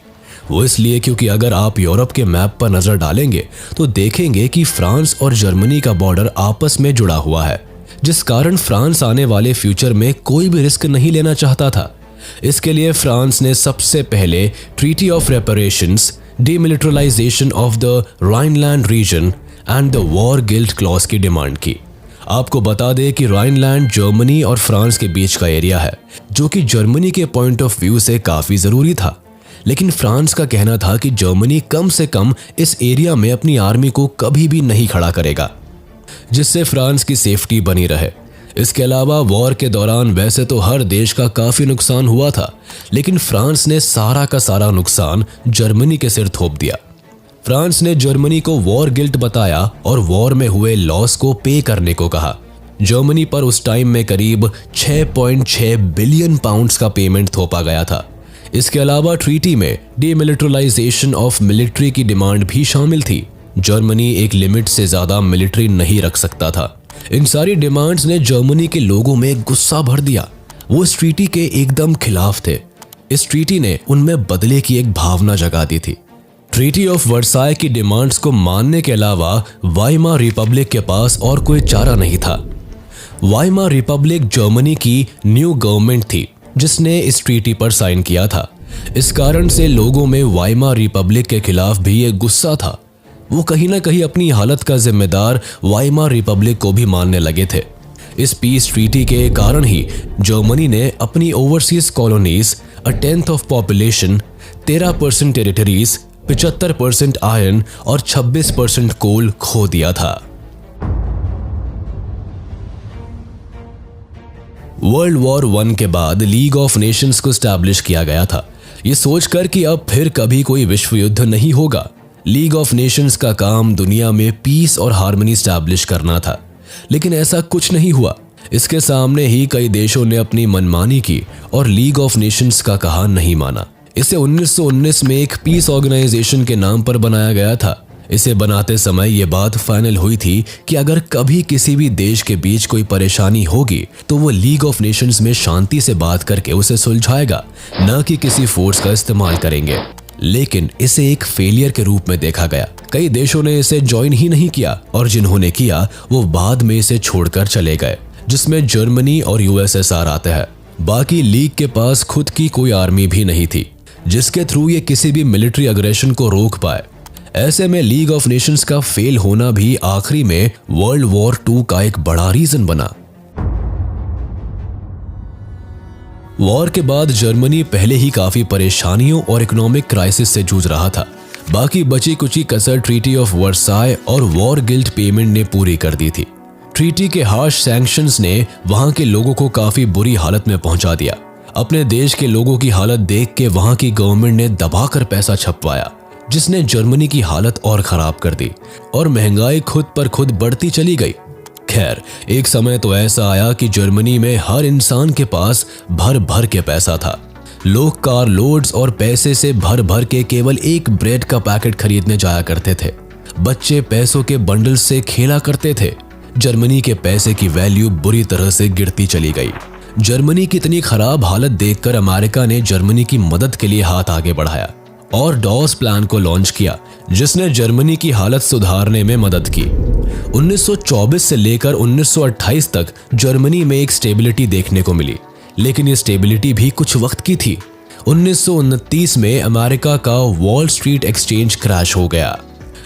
वो इसलिए क्योंकि अगर आप यूरोप के मैप पर नजर डालेंगे तो देखेंगे कि फ्रांस और जर्मनी का बॉर्डर आपस में जुड़ा हुआ है, जिस कारण फ्रांस आने वाले फ्यूचर में कोई भी रिस्क नहीं लेना चाहता था। इसके लिए फ्रांस ने सबसे पहले treaty of reparations, demilitarisation of the Rhineland region and the war guilt clause की डिमांड की। आपको बता दें कि राइनलैंड जर्मनी और फ्रांस के बीच का एरिया है, जो कि जर्मनी के पॉइंट ऑफ व्यू से काफी जरूरी था। लेकिन फ्रांस का कहना था कि जर्मनी कम से कम इस एरिया में अपनी आर्मी को कभी भी नहीं खड़ा करेगा, जिससे फ्रांस की सेफ्टी बनी रहे। इसके अलावा वॉर के दौरान वैसे तो हर देश का काफी नुकसान हुआ था, लेकिन फ्रांस ने सारा का सारा नुकसान जर्मनी के सिर थोप दिया। फ्रांस ने जर्मनी को वॉर गिल्ट बताया और वॉर में हुए लॉस को पे करने को कहा। जर्मनी पर उस टाइम में करीब 6.6 बिलियन पाउंड्स का पेमेंट थोपा गया था। इसके अलावा ट्रीटी में डीमिलिटराइजेशन ऑफ मिलिट्री की डिमांड भी शामिल थी। जर्मनी एक लिमिट से ज्यादा मिलिट्री नहीं रख सकता था। इन सारी डिमांड्स ने जर्मनी के लोगों में गुस्सा भर दिया। वो इस ट्रीटी के एकदम खिलाफ थे। इस ट्रीटी ने उनमें बदले की एक भावना जगा दी थी। ट्रीटी ऑफ वर्साय की डिमांड्स को मानने के अलावा वाइमार रिपब्लिक के पास और कोई चारा नहीं था। वाइमार रिपब्लिक जर्मनी की न्यू गवर्नमेंट थी जिसने इस ट्रीटी पर साइन किया था। इस कारण से लोगों में वाइमार रिपब्लिक के खिलाफ भी एक गुस्सा था। वो कहीं ना कहीं अपनी हालत का जिम्मेदार वाइमार रिपब्लिक को भी मानने लगे थे। इस पीस ट्रीटी के कारण ही जर्मनी ने अपनी overseas colonies, 1/10 of population, 13% territories, 75% iron और 26% कोल खो दिया था। वर्ल्ड वॉर 1 के बाद लीग ऑफ नेशंस को स्टैब्लिश किया गया था, ये सोचकर कि अब फिर कभी कोई विश्व युद्ध नहीं होगा। लीग ऑफ नेशंस का काम दुनिया में पीस और हार्मनी स्टैब्लिश करना था, लेकिन ऐसा कुछ नहीं हुआ। इसके सामने ही कई देशों ने अपनी मनमानी की और लीग ऑफ नेशंस का कहा नहीं माना। इसे 1919 में एक पीस ऑर्गेनाइजेशन के नाम पर बनाया गया था। इसे बनाते समय ये बात फाइनल हुई थी कि अगर कभी किसी भी देश के बीच कोई परेशानी होगी तो वो लीग ऑफ नेशंस में शांति से बात करके उसे सुलझाएगा, न कि किसी फोर्स का इस्तेमाल करेंगे। लेकिन इसे एक फेलियर के रूप में देखा गया। कई देशों ने इसे ज्वाइन ही नहीं किया और जिन्होंने किया वो बाद में इसे छोड़कर चले गए, जिसमें जर्मनी और यूएसएसआर आते हैं। बाकी लीग के पास खुद की कोई आर्मी भी नहीं थी जिसके थ्रू ये किसी भी मिलिट्री अग्रेशन को रोक पाए। ऐसे में लीग ऑफ नेशंस का फेल होना भी आखिरी में वर्ल्ड वॉर 2 का एक बड़ा रीजन बना। वॉर के बाद जर्मनी पहले ही काफी परेशानियों और इकोनॉमिक क्राइसिस से जूझ रहा था। बाकी बची कुची कसर ट्रीटी ऑफ वर्साय और वॉर गिल्ट पेमेंट ने पूरी कर दी थी। ट्रीटी के हार्श सैंक्शंस ने वहां के लोगों को काफी बुरी हालत में पहुंचा दिया। अपने देश के लोगों की हालत देख के वहां की गवर्नमेंट ने दबाकर पैसा छपवाया, जिसने जर्मनी की हालत और खराब कर दी और महंगाई खुद पर खुद बढ़ती चली गई। खैर, एक समय तो ऐसा आया कि जर्मनी में हर इंसान के पास भर भर के पैसा था। लोग कार लोड्स और पैसे से भर भर के केवल एक ब्रेड का पैकेट खरीदने जाया करते थे। बच्चे पैसों के बंडल से खेला करते थे। जर्मनी के पैसे की वैल्यू बुरी तरह से गिरती चली गई। जर्मनी की इतनी खराब हालत देखकर अमेरिका ने जर्मनी की मदद के लिए हाथ आगे बढ़ाया और डॉस प्लान को लॉन्च किया, जिसने जर्मनी की हालत सुधारने में मदद की। 1924 से लेकर 1928 तक जर्मनी में एक स्टेबिलिटी देखने को मिली, लेकिन ये स्टेबिलिटी भी कुछ वक्त की थी। 1929 में अमेरिका का वॉल स्ट्रीट एक्सचेंज क्रैश हो गया।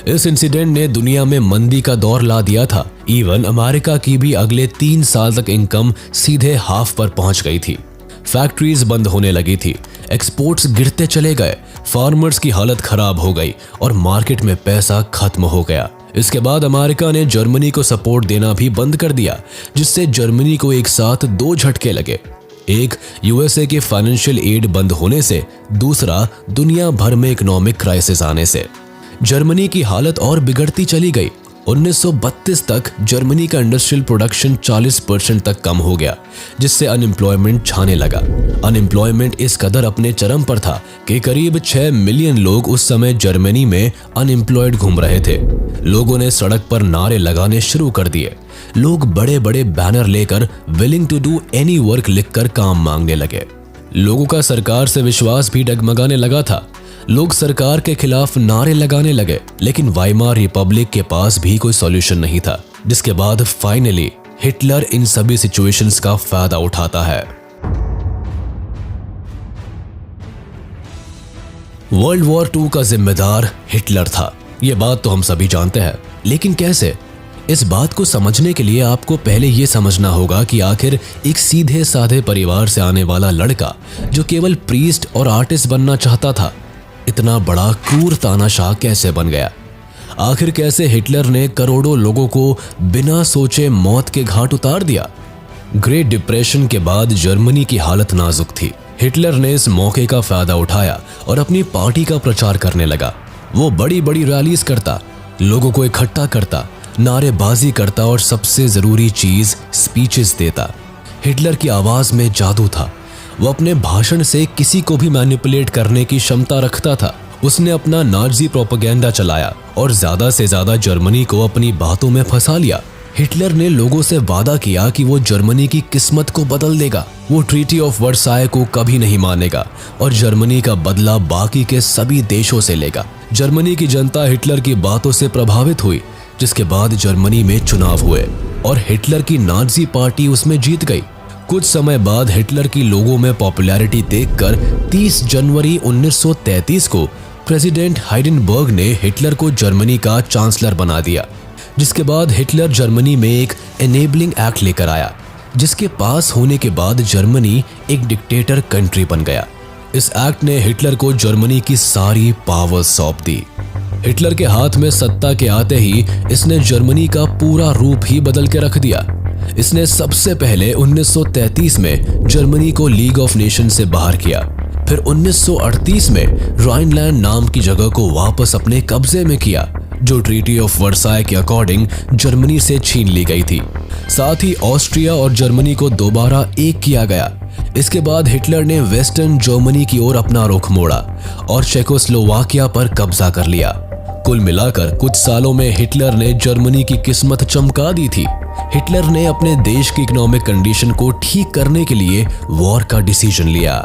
इस इंसिडेंट ने दुनिया में मंदी का दौर ला दिया था। इवन अमेरिका की भी अगले 3 साल तक इनकम सीधे हाफ पर पहुंच गई थी। फैक्ट्रीज बंद होने लगी थी, एक्सपोर्ट्स गिरते चले गए, फार्मर्स की हालत खराब हो गई और मार्केट में पैसा खत्म हो गया। इसके बाद अमेरिका ने जर्मनी को सपोर्ट देना भी बंद कर दिया, जिससे जर्मनी को एक साथ 2 झटके लगे। एक, यूएसए के फाइनेंशियल एड बंद होने से, दूसरा दुनिया भर में इकोनॉमिक क्राइसिस आने से। जर्मनी की हालत और बिगड़ती चली गई। 1932 तक जर्मनी का इंडस्ट्रियल प्रोडक्शन 40% तक कम हो गया, जिससे अनएम्प्लॉयमेंट छाने लगा। अनएम्प्लॉयमेंट इस कदर अपने चरम पर था कि करीब 6 मिलियन लोग उस समय जर्मनी में अनएम्प्लॉयड घूम रहे थे। लोगों ने सड़क पर नारे लगाने शुरू कर दिए। लोग बड़े बड़े बैनर लेकर willing to do any work लिखकर काम मांगने लगे। लोगों का सरकार से विश्वास भी डगमगाने लगा था। लोग सरकार के खिलाफ नारे लगाने लगे, लेकिन वाइमार रिपब्लिक के पास भी कोई सॉल्यूशन नहीं था। जिसके बाद फाइनली हिटलर इन सभी सिचुएशंस का फायदा उठाता है। वर्ल्ड वॉर 2 का जिम्मेदार हिटलर था, ये बात तो हम सभी जानते हैं, लेकिन कैसे? इस बात को समझने के लिए आपको पहले यह समझना होगा कि आखिर एक सीधे साधे परिवार से आने वाला लड़का जो केवल प्रीस्ट और आर्टिस्ट बनना चाहता था, इतना बड़ा क्रूर तानाशाह कैसे बन गया? आखिर कैसे हिटलर ने करोड़ों लोगों को बिना सोचे मौत के घाट उतार दिया? ग्रेट डिप्रेशन के बाद जर्मनी की हालत नाजुक थी। हिटलर ने इस मौके का फायदा उठाया और अपनी पार्टी का प्रचार करने लगा। वो बड़ी बड़ी रैलीज करता, लोगों को इकट्ठा करता, नारेबाजी करता और सबसे जरूरी चीज स्पीचेस देता। हिटलर की आवाज में जादू था। वो अपने भाषण से किसी को भी मैनिपुलेट करने की क्षमता रखता था। उसने अपना नाजी प्रोपेगेंडा चलाया और ज्यादा से ज्यादा जर्मनी को अपनी बातों में फंसा लिया। हिटलर ने लोगों से वादा किया कि वो जर्मनी की किस्मत को बदल देगा। वो ट्रीटी ऑफ वर्साय को कभी नहीं मानेगा और जर्मनी का बदला बाकी के सभी देशों से लेगा। जर्मनी की जनता हिटलर की बातों से प्रभावित हुई, जिसके बाद जर्मनी में चुनाव हुए और हिटलर की नाजी पार्टी उसमें जीत गई। कुछ समय बाद हिटलर की लोगों में पॉपुलैरिटी देखकर 30 जनवरी 1933 को प्रेसिडेंट हाइडेनबर्ग ने हिटलर को जर्मनी का चांसलर बना दिया, जिसके बाद हिटलर जर्मनी में एक एनेबलिंग एक्ट लेकर आया, जिसके पास होने के बाद जर्मनी एक डिक्टेटर कंट्री बन गया। इस एक्ट ने हिटलर को जर्मनी की सारी पावर सौंप दी। हिटलर के हाथ में सत्ता के आते ही इसने जर्मनी का पूरा रूप ही बदल के रख दिया। इसने सबसे पहले 1933 में जर्मनी को लीग ऑफ नेशन से बाहर किया। फिर 1938 में राइनलैंड नाम की जगह को वापस अपने कब्जे में किया, जो ट्रीटी ऑफ वर्साय के अकॉर्डिंग जर्मनी से छीन ली गई थी। साथ ही ऑस्ट्रिया और जर्मनी को दोबारा एक किया गया। इसके बाद हिटलर ने वेस्टर्न जर्मनी की ओर अपना रुख मोड़ा और चेकोस्लोवाकिया पर कब्जा कर लिया। कुल मिलाकर कुछ सालों में हिटलर ने जर्मनी की किस्मत चमका दी थी। हिटलर ने अपने देश की इकोनॉमिक कंडीशन को ठीक करने के लिए वॉर का डिसीजन लिया।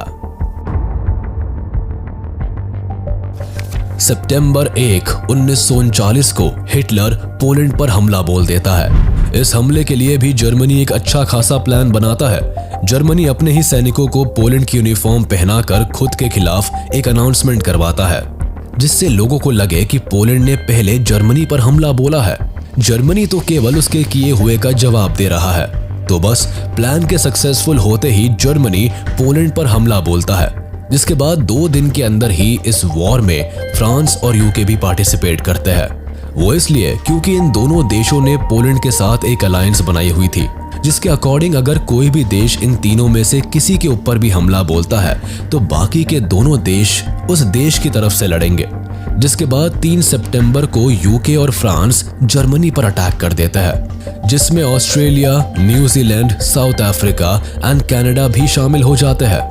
सितंबर 1, 1939 को हिटलर पोलैंड पर हमला बोल देता है। इस हमले के लिए भी जर्मनी एक अच्छा खासा प्लान बनाता है। जर्मनी अपने ही सैनिकों को पोलैंड की यूनिफॉर्म पहनाकर खुद के खिलाफ एक अनाउंसमेंट करवाता है, जिससे लोगों को लगे कि पोलैंड ने पहले जर्मनी पर हमला बोला है। जर्मनी तो केवल उसके किए हुए का जवाब दे रहा है। तो बस प्लान के सक्सेसफुल होते ही जर्मनी पोलैंड पर हमला बोलता है, जिसके बाद 2 दिन के अंदर ही इस वॉर में फ्रांस और यूके भी पार्टिसिपेट करते हैं। वो इसलिए क्योंकि इन दोनों देशों ने पोलैंड के साथ एक अलायंस बनाई हुई थी, जिसके अकॉर्डिंग अगर कोई भी देश इन तीनों में से किसी के ऊपर भी हमला बोलता है तो बाकी के दोनों देश उस देश की तरफ से लड़ेंगे। जिसके बाद 3 सितंबर को यूके और फ्रांस जर्मनी पर अटैक कर देता है, जिसमें Australia, New Zealand, South Africa and Canada भी शामिल हो जाते हैं।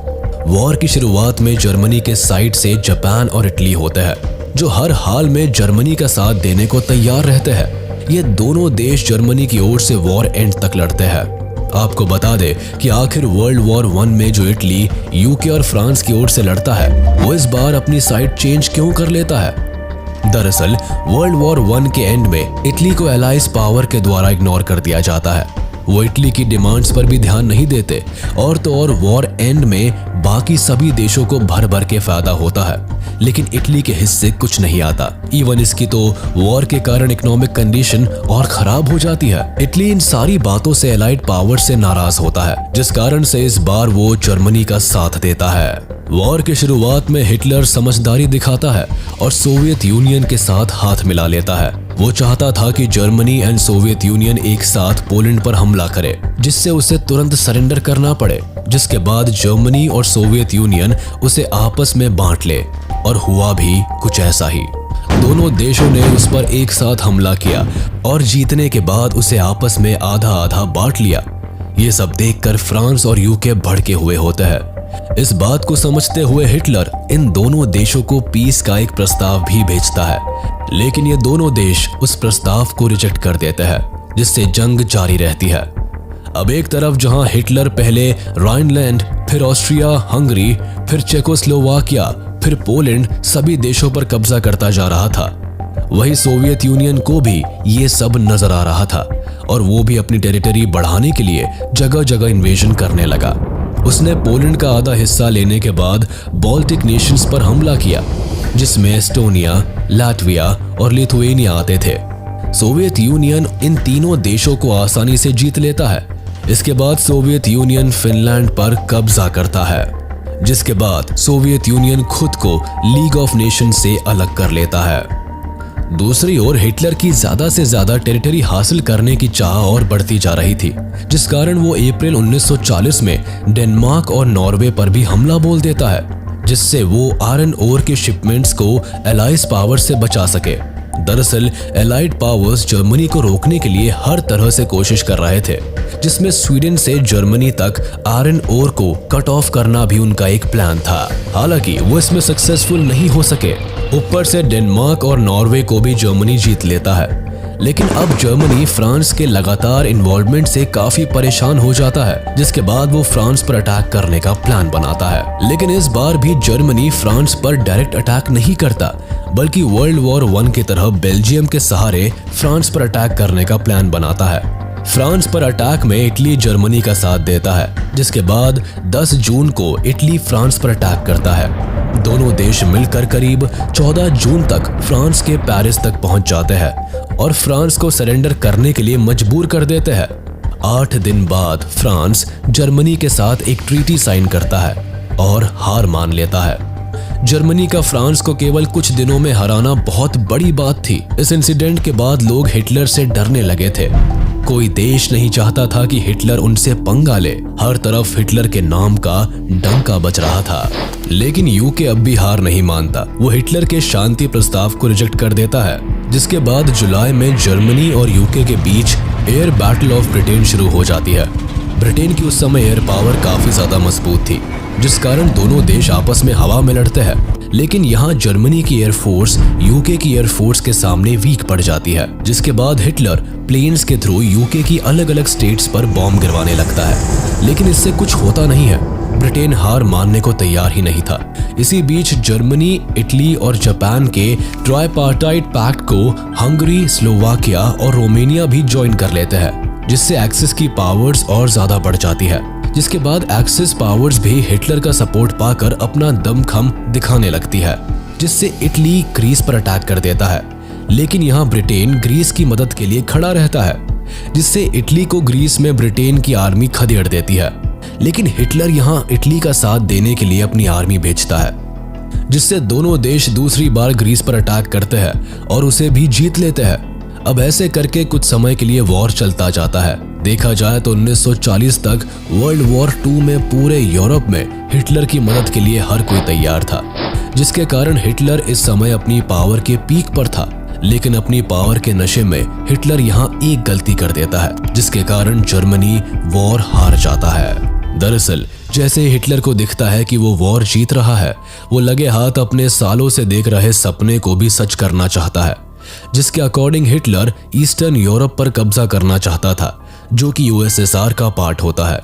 वॉर की शुरुआत में जर्मनी के साइड से जापान और इटली होते हैं, जो हर हाल में जर्मनी का साथ देने को तैयार रहते हैं। ये दोनों देश जर्मनी की ओर से वॉर एंड तक लड़ते हैं। आपको बता दे कि आखिर वर्ल्ड वॉर 1 में जो इटली, यूके और फ्रांस की ओर से लड़ता है, वो इस बार अपनी साइड चेंज क्यों कर लेता है। दरअसल वर्ल्ड वॉर 1 के एंड में इटली को एलाइज पावर के द्वारा इग्नोर कर दिया जाता है। वो इटली की डिमांड्स पर भी ध्यान नहीं देते और तो और वॉर एंड में बाकी सभी देशों को भर भर के फायदा होता है, लेकिन इटली के हिस्से कुछ नहीं आता। इवन इसकी तो वॉर के कारण इकोनॉमिक कंडीशन और खराब हो जाती है। इटली इन सारी बातों से एलाइड पावर से नाराज होता है, जिस कारण से इस बार वो जर्मनी का साथ देता है। वॉर की शुरुआत में हिटलर समझदारी दिखाता है और सोवियत यूनियन के साथ हाथ मिला लेता है। वो चाहता था कि जर्मनी एंड सोवियत यूनियन एक साथ पोलैंड पर हमला करे, जिससे उसे तुरंत सरेंडर करना पड़े, जिसके बाद जर्मनी और सोवियत यूनियन उसे आपस में बांट ले। और हुआ भी कुछ ऐसा ही। दोनों देशों ने उस पर एक साथ हमला किया और जीतने के बाद उसे आपस में आधा आधा बांट लिया। ये सब देखकर फ्रांस और यूके भड़के हुए होते हैं। इस बात को समझते हुए हिटलर इन दोनों देशों को पीस का एक प्रस्ताव भी भेजता है, लेकिन ये दोनों देश उस प्रस्ताव को रिजेक्ट कर देते हैं, जिससे जंग जारी रहती है। अब एक तरफ जहां हिटलर पहले राइनलैंड, फिर ऑस्ट्रिया हंगरी, फिर चेकोस्लोवाकिया, फिर पोलैंड सभी देशों पर कब्जा करता जा रहा था, वही सोवियत यूनियन को भी ये सब नजर आ रहा था और वो भी अपनी टेरिटरी बढ़ाने के लिए जगह जगह इन्वेजन करने लगा। उसने पोलैंड का आधा हिस्सा लेने के बाद बाल्टिक नेशंस पर हमला किया, जिसमें एस्टोनिया, लाटविया और लिथुएनिया आते थे। सोवियत यूनियन इन तीनों देशों को आसानी से जीत लेता है। इसके बाद सोवियत यूनियन फिनलैंड पर कब्जा करता है, जिसके बाद सोवियत यूनियन खुद को लीग ऑफ नेशन से अलग कर लेता है। दूसरी ओर हिटलर की ज्यादा से ज्यादा टेरिटरी हासिल करने की चाह और बढ़ती जा रही थी, जिस कारण वो अप्रैल 1940 में डेनमार्क और नॉर्वे पर भी हमला बोल देता है, जिससे वो आयरन ओर के शिपमेंट्स को एलाइज पावर से बचा सके। दरअसल एलाइड पावर्स जर्मनी को रोकने के लिए हर तरह से कोशिश कर रहे थे, जिसमें स्वीडन से जर्मनी तक आयरन ओर को कट ऑफ करना भी उनका एक प्लान था। हालांकि वो इसमें सक्सेसफुल नहीं हो सके। ऊपर से डेनमार्क और नॉर्वे को भी जर्मनी जीत लेता है, लेकिन अब जर्मनी फ्रांस के लगातार इन्वॉल्वमेंट से काफी परेशान हो जाता है, जिसके बाद वो फ्रांस पर अटैक करने का प्लान बनाता है। लेकिन इस बार भी जर्मनी फ्रांस पर डायरेक्ट अटैक नहीं करता, बल्कि वर्ल्ड वॉर 1 की तरह बेल्जियम के सहारे फ्रांस पर अटैक करने का प्लान बनाता है। फ्रांस पर अटैक में इटली जर्मनी का साथ देता है, जिसके बाद 10 जून को इटली फ्रांस पर अटैक करता है। दोनों देश मिलकर करीब 14 जून तक फ्रांस के पेरिस तक पहुंच जाते हैं और फ्रांस को सरेंडर करने के लिए मजबूर कर देते हैं। 8 दिन बाद फ्रांस जर्मनी के साथ एक ट्रीटी साइन करता है और हार मान लेता है। जर्मनी का फ्रांस को केवल कुछ दिनों में हराना बहुत बड़ी बात थी। इस इंसिडेंट के बाद लोग हिटलर से डरने लगे थे। कोई देश नहीं चाहता था कि हिटलर उनसे पंगा ले। हर तरफ हिटलर के नाम का डंका बज रहा था। लेकिन यूके अब भी हार नहीं मानता। वो हिटलर के शांति प्रस्ताव को रिजेक्ट कर देता है, जिसके बाद जुलाई में जर्मनी और यूके के बीच एयर बैटल ऑफ ब्रिटेन शुरू हो जाती है। ब्रिटेन की उस समय एयर पावर काफी ज्यादा मजबूत थी, जिस कारण दोनों देश आपस में हवा में लड़ते हैं। लेकिन यहाँ जर्मनी की एयरफोर्स यूके की एयरफोर्स के सामने वीक पड़ जाती है, जिसके बाद हिटलर प्लेन्स के थ्रू यूके की अलग अलग स्टेट्स पर बॉम्ब गिरवाने लगता है। लेकिन इससे कुछ होता नहीं है। ब्रिटेन हार मानने को तैयार ही नहीं था। इसी बीच जर्मनी, इटली और जापान के ट्राइपार्टाइट पैक्ट को हंगरी, स्लोवाकिया और रोमानिया भी ज्वाइन कर लेते हैं, जिससे एक्सिस की पावर्स और ज्यादा बढ़ जाती है। जिसके बाद एक्सिस पावर्स भी हिटलर का सपोर्ट पाकर अपना दमखम दिखाने लगती है, जिससे इटली ग्रीस पर अटैक कर देता है। लेकिन यहाँ ब्रिटेन ग्रीस की मदद के लिए खड़ा रहता है, जिससे इटली को ग्रीस में ब्रिटेन की आर्मी खदेड़ देती है। लेकिन हिटलर यहाँ इटली का साथ देने के लिए अपनी आर्मी भेजता है, जिससे दोनों देश दूसरी बार ग्रीस पर अटैक करते हैं और उसे भी जीत लेते हैं। अब ऐसे करके कुछ समय के लिए वॉर चलता जाता है। देखा जाए तो 1940 तक वर्ल्ड वॉर 2 में पूरे यूरोप में हिटलर की मदद के लिए हर कोई तैयार था, जिसके कारण हिटलर इस समय अपनी पावर के पीक पर था। लेकिन अपनी पावर के नशे में हिटलर यहाँ एक गलती कर देता है, जिसके कारण जर्मनी वॉर हार जाता है। दरअसल जैसे हिटलर को दिखता है कि वो वॉर जीत रहा है, वो लगे हाथ अपने सालों से देख रहे सपने को भी सच करना चाहता है, जिसके अकॉर्डिंग हिटलर ईस्टर्न यूरोप पर कब्जा करना चाहता था, जो कि यूएसएसआर का पार्ट होता है।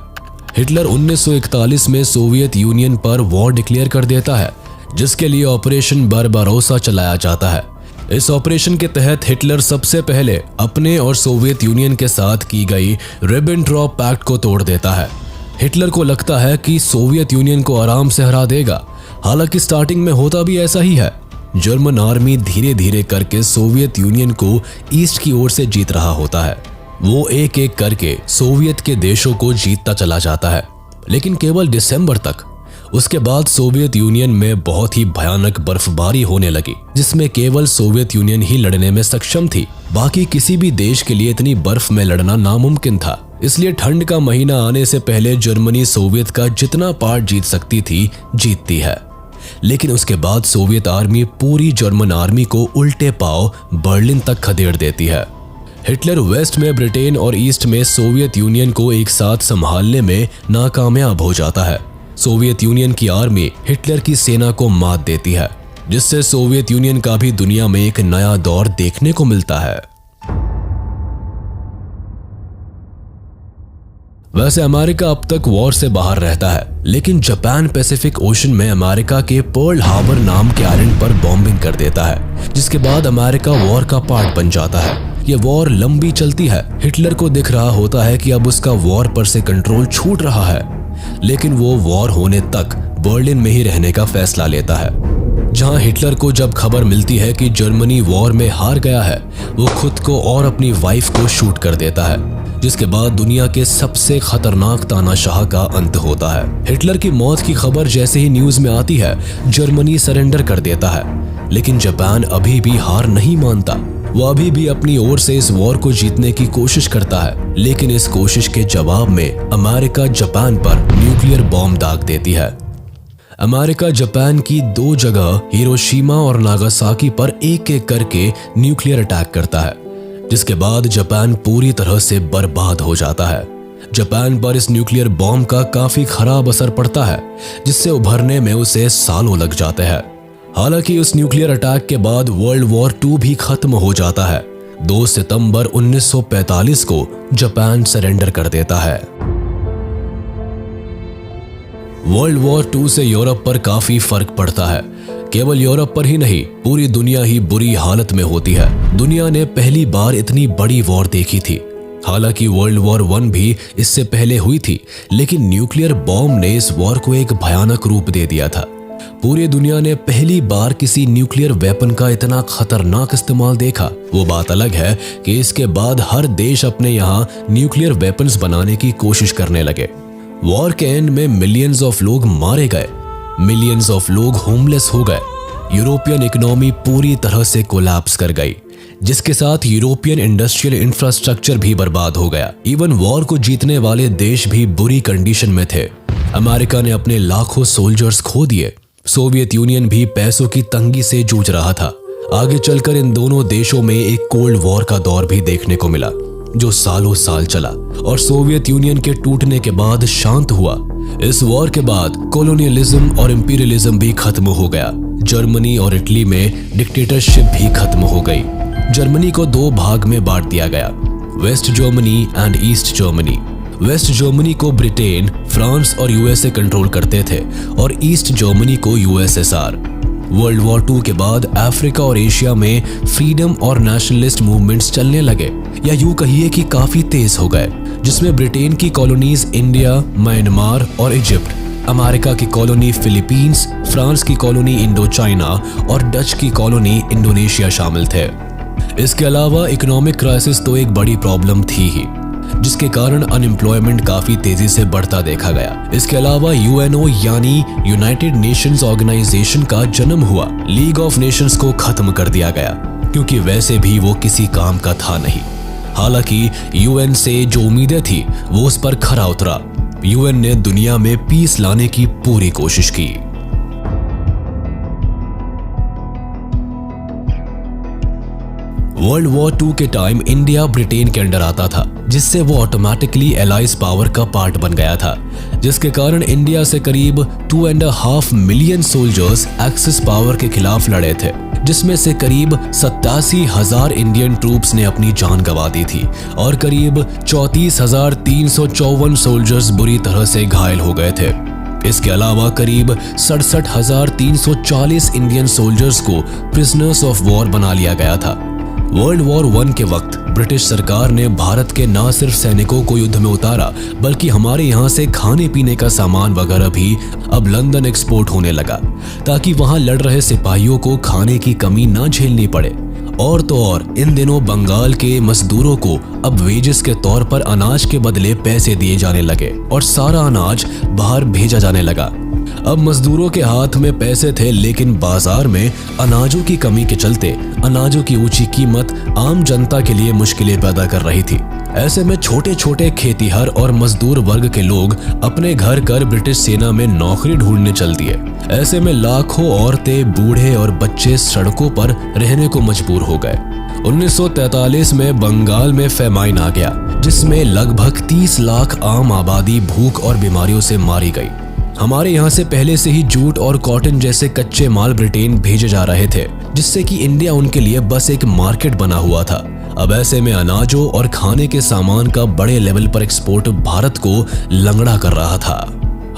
हिटलर 1941 में सोवियत यूनियन पर वॉर डिक्लेयर कर देता है, जिसके लिए ऑपरेशन बारबारोसा चलाया जाता है। इस ऑपरेशन के तहत हिटलर सबसे पहले अपने और सोवियत यूनियन के साथ की गई रिबेंट्रॉप पैक्ट को तोड़ देता है। हिटलर को लगता है कि सोवियत यूनियन को आराम से हरा देगा। हालांकि स्टार्टिंग में होता भी ऐसा ही है। जर्मन आर्मी धीरे धीरे करके सोवियत यूनियन को ईस्ट की ओर से जीत रहा होता है। वो एक एक करके सोवियत के देशों को जीतता चला जाता है, लेकिन केवल दिसंबर तक। उसके बाद सोवियत यूनियन में बहुत ही भयानक बर्फबारी होने लगी, जिसमें केवल सोवियत यूनियन ही लड़ने में सक्षम थी। बाकी किसी भी देश के लिए इतनी बर्फ में लड़ना नामुमकिन था। इसलिए ठंड का महीना आने से पहले जर्मनी सोवियत का जितना पार्ट जीत सकती थी, जीतती है। लेकिन उसके बाद सोवियत आर्मी पूरी जर्मन आर्मी को उल्टे पांव बर्लिन तक खदेड़ देती है। हिटलर वेस्ट में ब्रिटेन और ईस्ट में सोवियत यूनियन को एक साथ संभालने में नाकामयाब हो जाता है। सोवियत यूनियन की आर्मी हिटलर की सेना को मात देती है, जिससे सोवियत यूनियन का भी दुनिया में एक नया दौर देखने को मिलता है। वैसे अमेरिका अब तक वॉर से बाहर रहता है, लेकिन जापान पैसिफिक ओशन में अमेरिका के पर्ल हार्बर नाम के आइलैंड पर बॉम्बिंग कर देता है, जिसके बाद अमेरिका वॉर का पार्ट बन जाता है। ये वॉर लंबी चलती है। हिटलर को दिख रहा होता है कि अब उसका वॉर पर से कंट्रोल छूट रहा है, लेकिन वो वॉर होने तक बर्लिन में ही रहने का फैसला लेता है। जहां हिटलर को जब खबर मिलती है कि जर्मनी वॉर में हार गया है, वो खुद को और अपनी वाइफ को शूट कर देता है, जिसके बाद दुनिया के सबसे खतरनाक तानाशाह का अंत होता है। हिटलर की मौत की खबर जैसे ही न्यूज में आती है, जर्मनी सरेंडर कर देता है। लेकिन जापान अभी भी हार नहीं मानता। वो अभी भी अपनी ओर से इस वॉर को जीतने की कोशिश करता है, लेकिन इस कोशिश के जवाब में अमेरिका जापान पर न्यूक्लियर बॉम्ब दाग देती है। अमेरिका जापान की 2 जगह हिरोशिमा और नागासाकी पर एक एक करके न्यूक्लियर अटैक करता है, जिसके बाद जापान पूरी तरह से बर्बाद हो जाता है। जापान पर इस न्यूक्लियर बॉम्ब का काफी खराब असर पड़ता है, जिससे उभरने में उसे सालों लग जाते हैं। हालांकि उस न्यूक्लियर अटैक के बाद वर्ल्ड वॉर 2 भी खत्म हो जाता है। 2 सितंबर 1945 को जापान सरेंडर कर देता है। वर्ल्ड वॉर 2 से यूरोप पर काफी फर्क पड़ता है। केवल यूरोप पर ही नहीं, पूरी दुनिया ही बुरी हालत में होती है। दुनिया ने पहली बार इतनी बड़ी वॉर देखी थी। हालांकि वर्ल्ड वॉर 1 भी इससे पहले हुई थी, लेकिन न्यूक्लियर बॉम्ब ने इस वॉर को एक भयानक रूप दे दिया था। पूरी दुनिया ने पहली बार किसी न्यूक्लियर वेपन का इतना खतरनाक इस्तेमाल देखा। वो बात अलग है कि इसके बाद हर देश अपने यहाँ न्यूक्लियर वेपन्स बनाने की कोशिश करने लगे। वॉर के एंड में मिलियंस ऑफ लोग मारे गए, मिलियंस ऑफ लोग होमलेस हो गए। यूरोपियन इकोनॉमी पूरी तरह से कोलैप्स कर गई, जिसके साथ यूरोपियन इंडस्ट्रियल इंफ्रास्ट्रक्चर भी बर्बाद हो गया। इवन वॉर को जीतने वाले देश भी बुरी कंडीशन में थे। अमेरिका ने अपने लाखों सोल्जर्स खो दिए। सोवियत यूनियन भी पैसों की तंगी से जूझ रहा था। आगे चलकर इन दोनों देशों में एक कोल्ड वॉर का दौर भी देखने को मिला, जो सालों साल चला और सोवियत यूनियन के टूटने के बाद शांत हुआ। इस वॉर के बाद कॉलोनियलिज्म और इंपीरियलिज्म भी खत्म हो गया। जर्मनी और इटली में डिक्टेटरशिप भी खत्म हो गई। जर्मनी को 2 भाग में बांट दिया गया, West Germany and East Germany. West Germany को ब्रिटेन, फ्रांस और यूएसए कंट्रोल करते थे और ईस्ट जर्मनी को यूएसएसआर। वर्ल्ड वॉर 2 के बाद अफ्रीका और एशिया में फ्रीडम और नेशनलिस्ट मूवमेंट्स चलने लगे, या यूं कहिए कि काफी तेज हो गए, जिसमें ब्रिटेन की कॉलोनीज इंडिया, म्यांमार और इजिप्ट, अमेरिका की कॉलोनी फिलीपींस, फ्रांस की कॉलोनी इंडो चाइना और डच की कॉलोनी इंडोनेशिया शामिल थे। इसके अलावा इकोनॉमिक क्राइसिस तो एक बड़ी प्रॉब्लम थी ही, जिसके कारण अनएम्प्लॉयमेंट काफी तेजी से बढ़ता देखा गया। इसके अलावा यूएनओ यानी यूनाइटेड नेशंस ऑर्गेनाइजेशन का जन्म हुआ। लीग ऑफ नेशंस को खत्म कर दिया गया, क्योंकि वैसे भी वो किसी काम का था नहीं। हालांकि यूएन से जो उम्मीदें थी वो उस पर खरा उतरा। यूएन ने दुनिया में पीस लाने की पूरी कोशिश की। वर्ल्ड वॉर 2 के टाइम इंडिया ब्रिटेन के अंडर आता था, जिससे वो ऑटोमेटिकली एलाइज पावर का पार्ट बन गया था, जिसके कारण इंडिया से करीब 2.5 मिलियन सोल्जर्स एक्सिस पावर के खिलाफ लड़े थे, जिसमें से करीब 87,000 इंडियन ट्रूप्स ने अपनी जान गंवा दी थी और करीब 34,354 सोल्जर्स बुरी तरह से घायल हो गए थे। इसके अलावा करीब 67,340 इंडियन सोल्जर्स को प्रिजनर्स ऑफ वॉर बना लिया गया था। वर्ल्ड वॉर 1 के वक्त ब्रिटिश सरकार ने भारत के न सिर्फ सैनिकों को युद्ध में उतारा, बल्कि हमारे यहाँ से खाने पीने का सामान वगैरह भी अब लंदन एक्सपोर्ट होने लगा, ताकि वहाँ लड़ रहे सिपाहियों को खाने की कमी न झेलनी पड़े। और तो और इन दिनों बंगाल के मजदूरों को अब वेजेस के तौर पर अनाज के बदले पैसे दिए जाने लगे और सारा अनाज बाहर भेजा जाने लगा। अब मजदूरों के हाथ में पैसे थे, लेकिन बाजार में अनाजों की कमी के चलते अनाजों की ऊंची कीमत आम जनता के लिए मुश्किलें पैदा कर रही थी। ऐसे में छोटे छोटे खेतीहर और मजदूर वर्ग के लोग अपने घर कर ब्रिटिश सेना में नौकरी ढूंढने चल दिए। ऐसे में लाखों औरतें, बूढ़े और बच्चे सड़कों पर रहने को मजबूर हो गए। 1943 में बंगाल में फेमाइन आ गया, जिसमें लगभग 30 लाख आम आबादी भूख और बीमारियों से मारी गई। हमारे यहाँ से पहले से ही जूट और कॉटन जैसे कच्चे माल ब्रिटेन भेजे जा रहे थे, जिससे कि इंडिया उनके लिए बस एक मार्केट बना हुआ था। अब ऐसे में अनाजों और खाने के सामान का बड़े लेवल पर एक्सपोर्ट भारत को लंगड़ा कर रहा था।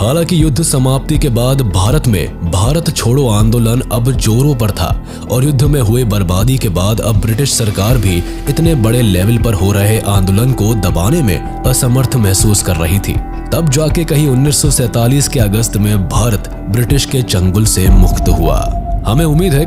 हालांकि युद्ध समाप्ति के बाद भारत में भारत छोड़ो आंदोलन अब जोरों पर था और युद्ध में हुए बर्बादी के बाद अब ब्रिटिश सरकार भी इतने बड़े लेवल पर हो रहे आंदोलन को दबाने में असमर्थ महसूस कर रही थी। तब जाके कहीं 1947 के अगस्त में भारत ब्रिटिश के चंगुल से मुक्त हुआ। हमें उम्मीद है